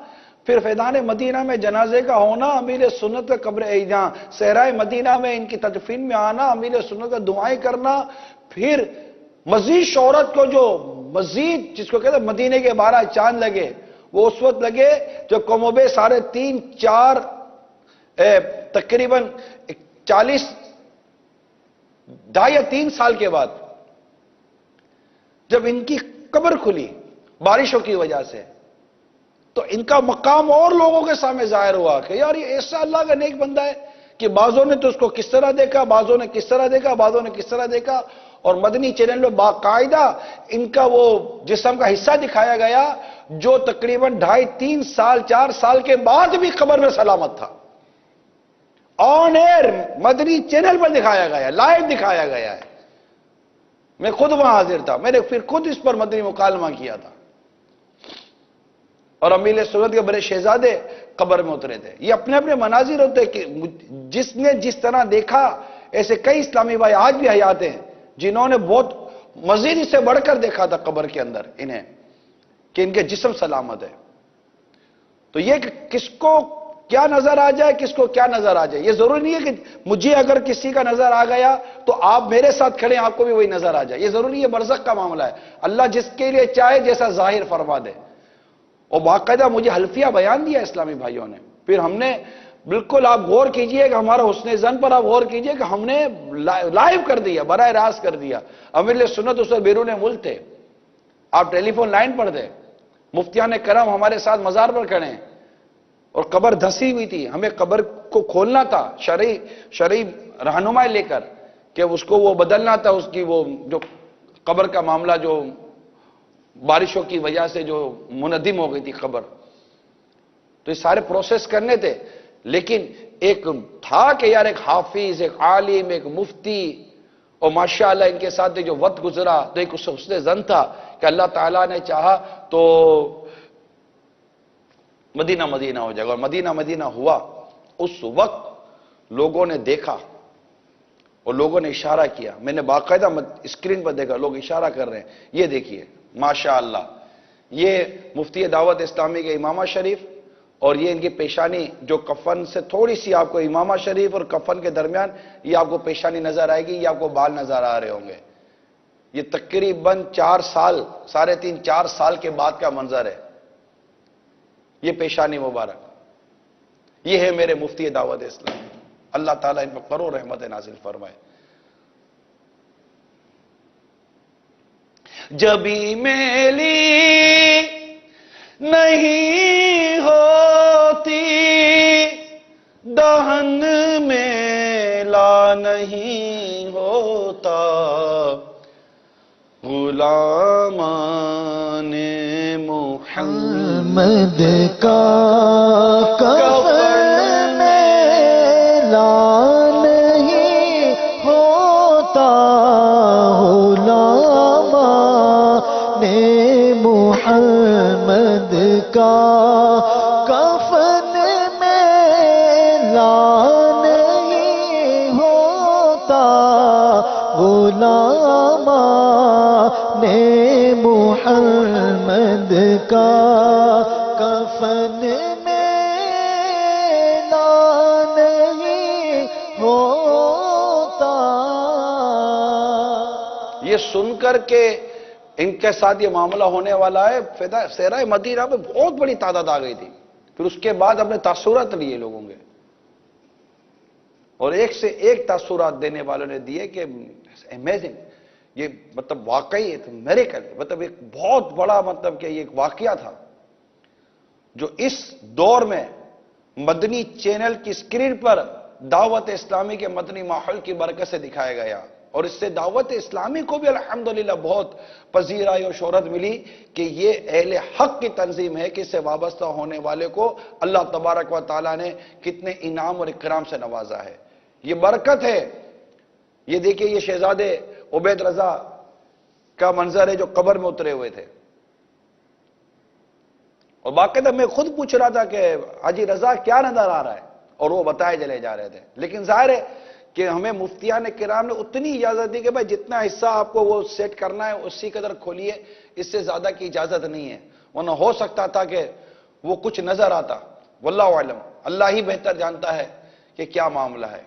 پھر فیضان مدینہ میں جنازے کا ہونا، امیر سنت کا قبر جہاں صحرائے مدینہ میں ان کی تدفین میں آنا، امیر سنت کا دعائیں کرنا، پھر مزید شہرت کو جو مزید جس کو کہتے ہیں مدینے کے 12 چاند لگے، وہ اس وقت لگے جو کم و بیش 3.5-4 تقریباً 2.5 یا 3 سال کے بعد جب ان کی قبر کھلی بارشوں کی وجہ سے، تو ان کا مقام اور لوگوں کے سامنے ظاہر ہوا کہ یار یہ ایسا اللہ کا نیک بندہ ہے کہ بعضوں نے تو اس کو کس طرح دیکھا، بعضوں نے کس طرح دیکھا، بعضوں نے کس طرح دیکھا، اور مدنی چینل میں باقاعدہ ان کا وہ جسم کا حصہ دکھایا گیا جو تقریباً 2.5-3 سال 4 سال کے بعد بھی قبر میں سلامت تھا، آن ایئر مدنی چینل پر دکھایا گیا، لائیو دکھایا گیا ہے۔ میں خود وہاں حاضر تھا، میں نے پھر خود اس پر مدنی مکالمہ کیا تھا، اور امیر سنت کے بڑے شہزادے قبر میں اترے تھے۔ یہ اپنے اپنے مناظر ہوتے کہ جس نے جس طرح دیکھا، ایسے کئی اسلامی بھائی آج بھی حیات ہیں جنہوں نے بہت مزید اس سے بڑھ کر دیکھا تھا قبر کے اندر انہیں، کہ ان کے جسم سلامت ہے۔ تو یہ کہ کس کو کیا نظر آ جائے، کس کو کیا نظر آ جائے، یہ ضروری نہیں ہے کہ مجھے اگر کسی کا نظر آ گیا تو آپ میرے ساتھ کھڑے ہیں، آپ کو بھی وہی نظر آ جائے، یہ ضروری ہے، برزخ کا معاملہ ہے، اللہ جس کے لیے چاہے جیسا ظاہر فرما دے۔ اور باقاعدہ مجھے حلفیہ بیان دیا اسلامی بھائیوں نے، پھر ہم نے بالکل آپ غور کیجئے کہ ہمارا حسن زن پر آپ غور کیجئے کہ ہم نے لائیو کر دیا، براہ راست کر دیا۔ امیر سنت اس وقت بیرون ملک تھے، آپ ٹیلی فون لائن پر تھے، مفتیان کرم ہمارے ساتھ مزار پر کھڑے ہیں، اور قبر دھسی ہوئی تھی، ہمیں قبر کو کھولنا تھا شرعی رہنمائی لے کر، کہ اس کو وہ بدلنا تھا، اس کی وہ جو قبر کا معاملہ جو بارشوں کی وجہ سے جو منہدم ہو گئی تھی قبر، تو یہ سارے پروسیس کرنے تھے، لیکن ایک تھا کہ یار ایک حافظ، ایک عالم، ایک مفتی، اور ماشاءاللہ ان کے ساتھ جو وقت گزرا تو ایک حسن ظن تھا کہ اللہ تعالیٰ نے چاہا تو مدینہ مدینہ ہو جائے گا، اور مدینہ مدینہ ہوا۔ اس وقت لوگوں نے دیکھا اور لوگوں نے اشارہ کیا، میں نے باقاعدہ اسکرین پر دیکھا، لوگ اشارہ کر رہے ہیں، یہ دیکھیے ماشاءاللہ، یہ مفتی دعوت اسلامی کے امامہ شریف، اور یہ ان کی پیشانی جو کفن سے تھوڑی سی آپ کو امامہ شریف اور کفن کے درمیان یہ آپ کو پیشانی نظر آئے گی، یہ آپ کو بال نظر آ رہے ہوں گے۔ یہ تقریباً 4 سال، 3.5 4 سال کے بعد کا منظر ہے، یہ پیشانی مبارک، یہ ہے میرے مفتی دعوت اسلام، اللہ تعالیٰ ان پر کرو رحمت نازل فرمائے۔ جبھی میلی نہیں ہوتی دہن میں لا نہیں ہوتا، غلامان محمد کا کفن میں لا نہیں ہوتا، غلامان محمد کا کفن میں لا نہیں ہوتا، غلامان محمد کا کفن میں لا نہیں ہوتا۔ یہ سن کر کے ان کے ساتھ یہ معاملہ ہونے والا ہے، صحرائے مدینہ میں بہت بڑی تعداد آ گئی تھی۔ پھر اس کے بعد اپنے تاثرات لیے لوگوں کے، اور ایک سے ایک تاثرات دینے والوں نے دیے کہ امیزنگ، یہ مطلب واقعی میریکل، مطلب ایک بہت بڑا، مطلب کہ یہ ایک واقعہ تھا جو اس دور میں مدنی چینل کی سکرین پر دعوت اسلامی کے مدنی ماحول کی برکت سے دکھایا گیا، اور اس سے دعوت اسلامی کو بھی الحمدللہ بہت پذیرائی اور شہرت ملی کہ یہ اہل حق کی تنظیم ہے، کہ اس سے وابستہ ہونے والے کو اللہ تبارک و تعالیٰ نے کتنے انعام اور اکرام سے نوازا ہے، یہ برکت ہے۔ یہ دیکھیے یہ شہزادے عبید رضا کا منظر ہے جو قبر میں اترے ہوئے تھے، اور باقاعدہ میں خود پوچھ رہا تھا کہ حاجی رضا کیا نظر آ رہا ہے، اور وہ بتائے چلے جا رہے تھے، لیکن ظاہر ہے کہ ہمیں مفتیان کرام نے اتنی اجازت دی کہ بھائی جتنا حصہ آپ کو وہ سیٹ کرنا ہے اسی قدر کھولیے، اس سے زیادہ کی اجازت نہیں ہے، ورنہ ہو سکتا تھا کہ وہ کچھ نظر آتا، واللہ اعلم، اللہ ہی بہتر جانتا ہے کہ کیا معاملہ ہے۔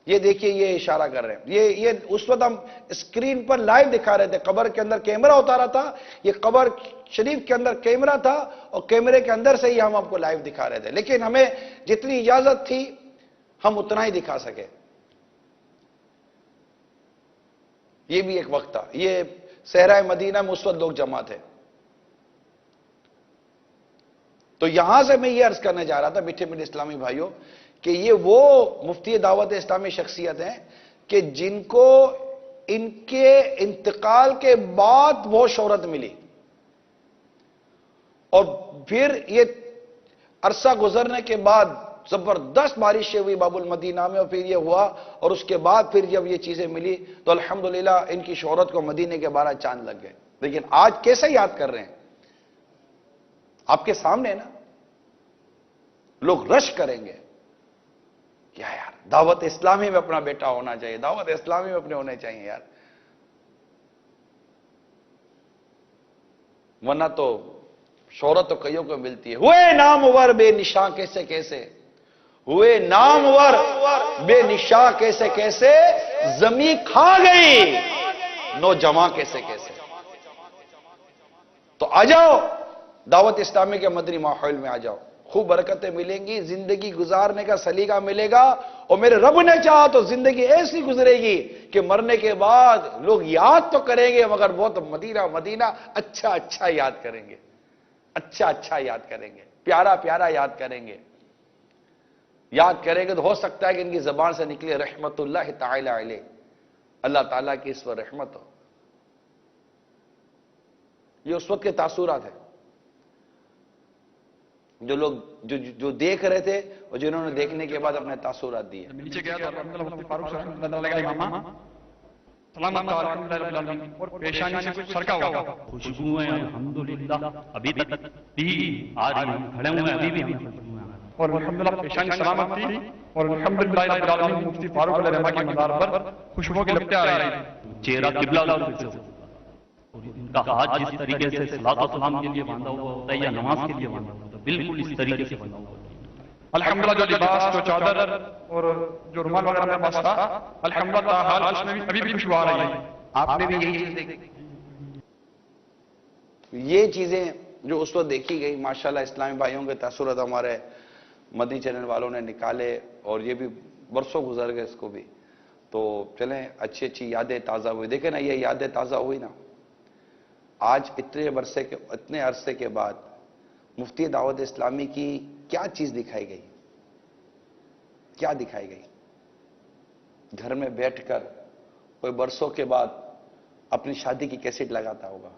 یہ دیکھیے یہ اشارہ کر رہے ہیں، یہ اس وقت ہم اسکرین پر لائیو دکھا رہے تھے، قبر کے اندر کیمرہ اتارا تھا، یہ قبر شریف کے اندر کیمرہ تھا، اور کیمرے کے اندر سے ہی ہم آپ کو لائیو دکھا رہے تھے، لیکن ہمیں جتنی اجازت تھی ہم اتنا ہی دکھا سکے۔ یہ بھی ایک وقت تھا، یہ صحرائے مدینہ میں اس وقت لوگ جمع تھے۔ تو یہاں سے میں یہ عرض کرنے جا رہا تھا میٹھے میٹھے اسلامی بھائیوں کہ یہ وہ مفتی دعوت اسلامی شخصیت ہیں کہ جن کو ان کے انتقال کے بعد بہت شہرت ملی، اور پھر یہ عرصہ گزرنے کے بعد زبردست بارشیں ہوئی باب المدینہ میں، اور پھر یہ ہوا، اور اس کے بعد پھر جب یہ چیزیں ملی تو الحمدللہ ان کی شہرت کو مدینے کے 12 چاند لگ گئے۔ لیکن آج کیسے یاد کر رہے ہیں؟ آپ کے سامنے نا، لوگ رش کریں گے، کیا یار دعوت اسلامی میں اپنا بیٹا ہونا چاہیے، دعوت اسلامی میں اپنے ہونے چاہیے یار، ورنہ تو شہرت تو کئیوں کو ملتی ہے۔ ہوئے نامور بے نشاں کیسے کیسے، ہوئے نامور بے نشاں کیسے کیسے، زمین کھا گئی نوجوان کیسے کیسے۔ تو آ جاؤ دعوت اسلامی کے مدنی ماحول میں، آ جاؤ، خوب برکتیں ملیں گی، زندگی گزارنے کا سلیقہ ملے گا، اور میرے رب نے چاہا تو زندگی ایسی گزرے گی کہ مرنے کے بعد لوگ یاد تو کریں گے مگر بہت مدینہ مدینہ اچھا اچھا یاد کریں گے، اچھا اچھا یاد کریں گے، پیارا پیارا یاد کریں گے، یاد کریں گے تو ہو سکتا ہے کہ ان کی زبان سے نکلے رحمت اللہ تعالی علیہ، اللہ تعالیٰ کی اس پر رحمت ہو۔ یہ اس وقت کے تاثرات ہیں جو لوگ جو دیکھ رہے تھے اور جنہوں نے دیکھنے کے بعد اپنے تاثرات دیے. نیچے گیا تو الحمدللہ مفتی فاروق صاحب اللہ لگا امامہ سلامت تھا الحمدللہ رب العالمین اور پیشانی سے کچھ سرکا ہوا تھا. خوشبوئیں الحمدللہ ابھی تک بھی آ رہی ہیں, کھڑے ہوئے ہیں ابھی بھی ہمیں خوشبوئیں آ رہی ہیں. اور الحمدللہ پیشانی سلامت تھی اور الحمدللہ رب العالمین مفتی فاروق علیہ رحمہ کی مزار پر خوشبو کی لپٹیں آ رہی ہیں. چہرہ قبلہ سے ہوتا اور ان کا ہاتھ جس طریقے سے صلاۃ و سلام کے لیے باندھا ہوا ہوتا ہے یا نماز کے لیے باندھا ہوا ہوتا ہے, بالکل اس طریقے سے باندھا ہوا ہوتا ہے. الحمدللہ جو لباس جو چادر اور جو رومال وغیرہ میرے پاس تھا الحمدللہ حال اس میں ابھی بھی خوشبو آ رہی ہے. آپ نے بھی یہی چیز دیکھی. یہ چیزیں جو اس وقت دیکھی گئی ماشاءاللہ اسلامی بھائیوں کے تاثرات ہمارے مدنی چینل والوں نے نکالے اور یہ بھی برسوں گزر گئے اس کو بھی. تو چلیں اچھی اچھی یادیں تازہ ہوئی. دیکھیں نا یہ یادیں تازہ ہوئی نا, آج اتنے عرصے کے بعد مفتی دعوت اسلامی کی کیا چیز دکھائی گئی, کیا دکھائی گئی. گھر میں بیٹھ کر کوئی برسوں کے بعد اپنی شادی کی کیسٹ لگاتا ہوگا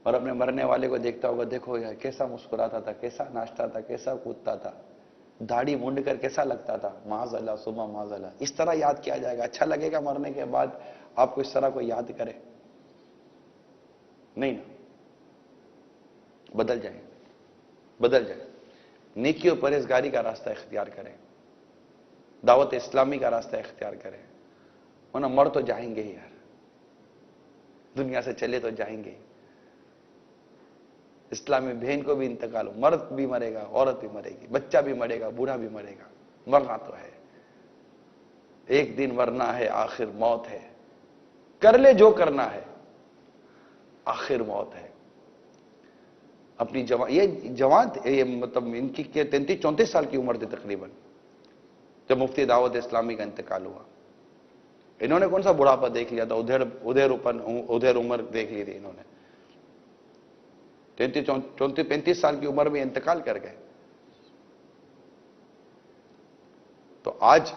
اور اپنے مرنے والے کو دیکھتا ہوگا, دیکھو یار کیسا مسکراتا تھا, کیسا ناچتا تھا, کیسا کودتا تھا, داڑھی مونڈ کر کیسا لگتا تھا, معاذ اللہ صبح معاذ اللہ. اس طرح یاد کیا جائے گا. اچھا لگے گا مرنے کے بعد آپ کو اس طرح کوئی یاد کرے؟ نہیں نا. بدل جائیں, بدل جائیں. نیکی و پرہیزگاری کا راستہ اختیار کریں, دعوت اسلامی کا راستہ اختیار کریں, ورنہ مر تو جائیں گے ہی یار, دنیا سے چلے تو جائیں گے. اسلامی بہن کو بھی انتقال ہو, مرد بھی مرے گا, عورت بھی مرے گی, بچہ بھی مرے گا, بوڑھا بھی مرے گا. مرنا تو ہے, ایک دن مرنا ہے, آخر موت ہے. کر لے جو کرنا ہے, آخر موت ہے. اپنی جوان یہ مطلب ان کی 33-34 سال کی عمر تھی تقریباً جب مفتی دعوت اسلامی کا انتقال ہوا. انہوں نے کون سا بڑھاپا دیکھ لیا تھا, ادھیر عمر دیکھ لی تھی انہوں نے. 34-35 سال کی عمر میں انتقال کر گئے. تو آج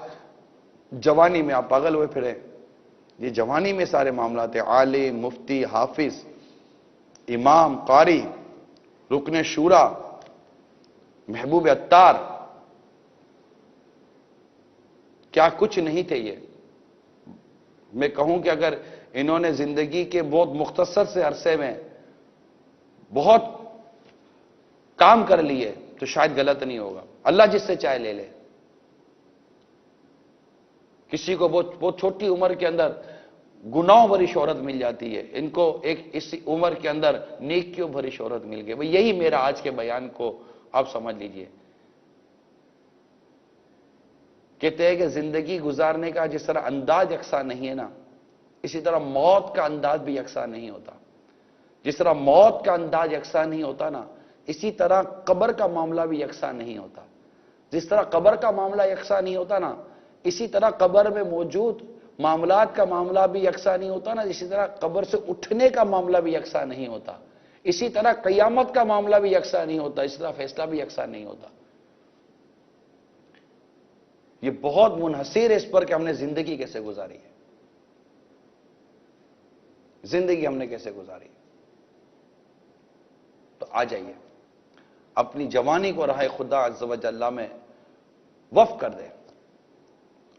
جوانی میں آپ پاگل ہوئے پھرے. یہ جوانی میں سارے معاملات ہیں. عالم, مفتی, حافظ, امام, قاری, رکن شورا, محبوب عطار, کیا کچھ نہیں تھے یہ. میں کہوں کہ اگر انہوں نے زندگی کے بہت مختصر سے عرصے میں بہت کام کر لیے تو شاید غلط نہیں ہوگا. اللہ جس سے چاہے لے لے. کسی کو بہت چھوٹی عمر کے اندر گناہوں بھری شہرت مل جاتی ہے, ان کو اس عمر کے اندر نیکیوں بھری شہرت مل گئی. یہی میرا آج کے بیان کو آپ سمجھ لیجئے. کہتے ہیں کہ زندگی گزارنے کا جس طرح انداز یکساں نہیں ہے نا, اسی طرح موت کا انداز بھی یکساں نہیں ہوتا. جس طرح موت کا انداز یکساں نہیں ہوتا نا, اسی طرح قبر کا معاملہ بھی یکساں نہیں ہوتا. جس طرح قبر کا معاملہ یکساں نہیں ہوتا نا, اسی طرح قبر میں موجود معاملات کا معاملہ بھی یکساں نہیں ہوتا نا. اسی طرح قبر سے اٹھنے کا معاملہ بھی یکساں نہیں ہوتا. اسی طرح قیامت کا معاملہ بھی یکساں نہیں ہوتا. اسی طرح فیصلہ بھی یکساں نہیں ہوتا. یہ بہت منحصر ہے اس پر کہ ہم نے زندگی کیسے گزاری ہے, زندگی ہم نے کیسے گزاری. تو آ جائیے اپنی جوانی کو راہ خدا عز و جل میں وقف کر دیں.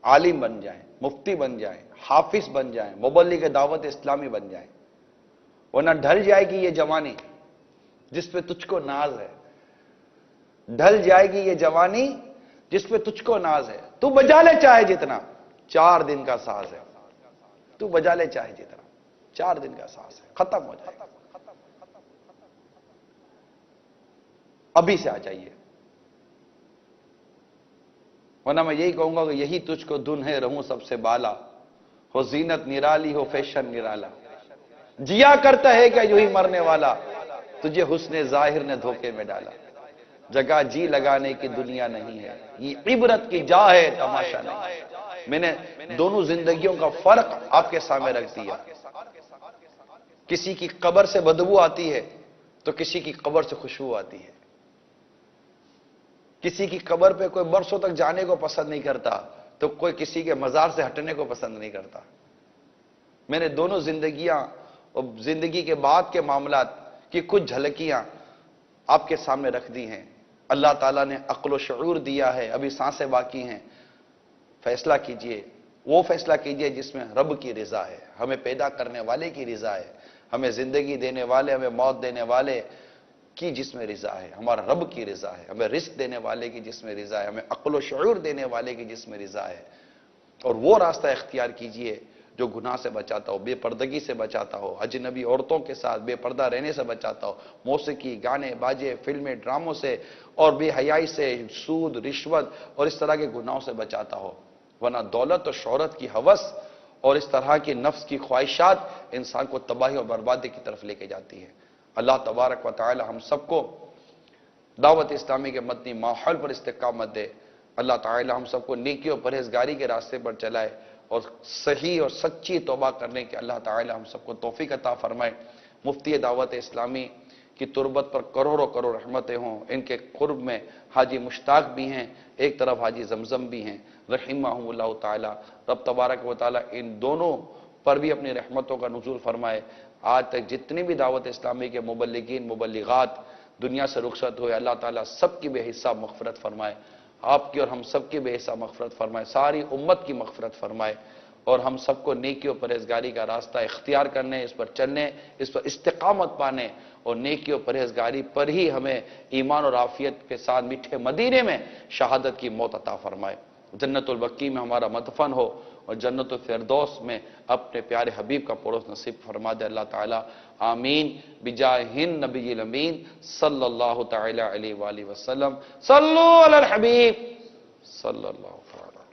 عالم بن جائیں, مفتی بن جائیں, حافظ بن جائیں, مبلغ دعوت اسلامی بن جائیں. ورنہ ڈھل جائے گی یہ جوانی جس پہ تجھ کو ناز ہے. ڈھل جائے گی یہ جوانی جس پہ تجھ کو ناز ہے. تو بجا لے چاہے جتنا, 4 دن کا ساز ہے. تو بجا لے چاہے جتنا, 4 دن کا ساز ہے, ختم ہو جائے. ابھی سے آ جائیے, ورنہ میں یہی کہوں گا کہ یہی تجھ کو دھن ہے رہوں سب سے بالا, ہو زینت نرالی ہو فیشن نرالا. جیا کرتا ہے کیا یوں ہی مرنے والا, تجھے حسن ظاہر نے دھوکے میں ڈالا. جگہ جی لگانے کی دنیا نہیں ہے, یہ عبرت کی جا ہے تماشا نہیں. میں نے دونوں زندگیوں کا فرق آپ کے سامنے رکھ دیا. کسی کی قبر سے بدبو آتی ہے تو کسی کی قبر سے خوشبو آتی ہے. کسی کی قبر پہ کوئی برسوں تک جانے کو پسند نہیں کرتا تو کوئی کسی کے مزار سے ہٹنے کو پسند نہیں کرتا. میں نے دونوں زندگیاں اور زندگی کے بعد کے معاملات کی کچھ جھلکیاں آپ کے سامنے رکھ دی ہیں۔ اللہ تعالیٰ نے عقل و شعور دیا ہے، ابھی سانسیں باقی ہیں، فیصلہ کیجئے، وہ فیصلہ کیجئے جس میں رب کی رضا ہے، ہمیں پیدا کرنے والے کی رضا ہے، ہمیں زندگی دینے والے، ہمیں موت دینے والے کی جس میں رضا ہے، ہمارا رب کی رضا ہے، ہمیں رزق دینے والے کی جس میں رضا ہے، ہمیں عقل و شعور دینے والے کی جس میں رضا ہے، اور وہ راستہ اختیار کیجئے جو گناہ سے بچاتا ہو، بے پردگی سے بچاتا ہو، اجنبی عورتوں کے ساتھ بے پردہ رہنے سے بچاتا ہو، موسیقی، گانے، باجے، فلمیں، ڈراموں سے اور بے حیائی سے، سود، رشوت اور اس طرح کے گناہوں سے بچاتا ہو، ورنہ دولت اور شہرت کی ہوس اور اس طرح کی نفس کی خواہشات انسان کو تباہی اور بربادی کی طرف لے کے جاتی ہے۔ اللہ تبارک و تعالی ہم سب کو دعوت اسلامی کے مدنی ماحول پر استقامت دے، اللہ تعالی ہم سب کو نیکی اور پرہیزگاری کے راستے پر چلائے اور صحیح اور سچی توبہ کرنے کے اللہ تعالی ہم سب کو توفیق عطا فرمائے۔ مفتی دعوت اسلامی کی تربت پر کروڑوں کروڑ رحمتیں ہوں، ان کے قرب میں حاجی مشتاق بھی ہیں، ایک طرف حاجی زمزم بھی ہیں، رحمہم اللہ تعالی، رب تبارک و تعالی ان دونوں پر بھی اپنی رحمتوں کا نزول فرمائے۔ آج تک جتنی بھی دعوت اسلامی کے مبلغین مبلغات دنیا سے رخصت ہوئے، اللہ تعالیٰ سب کی بے حساب مغفرت فرمائے، آپ کی اور ہم سب کی بے حساب مغفرت فرمائے، ساری امت کی مغفرت فرمائے، اور ہم سب کو نیکی و پرہیزگاری کا راستہ اختیار کرنے، اس پر چلنے، اس پر استقامت پانے اور نیکی و پرہیزگاری پر ہی ہمیں ایمان اور عافیت کے ساتھ میٹھے مدینے میں شہادت کی موت عطا فرمائے، جنت البقیع میں ہمارا مدفن ہو اور جنت الفردوس میں اپنے پیارے حبیب کا پڑوس نصیب فرما دے اللہ تعالی، آمین بجاہ النبی الامین صلی اللہ تعالی علیہ وآلہ وسلم، صلو علی الحبیب صلی اللہ علیہ وسلم۔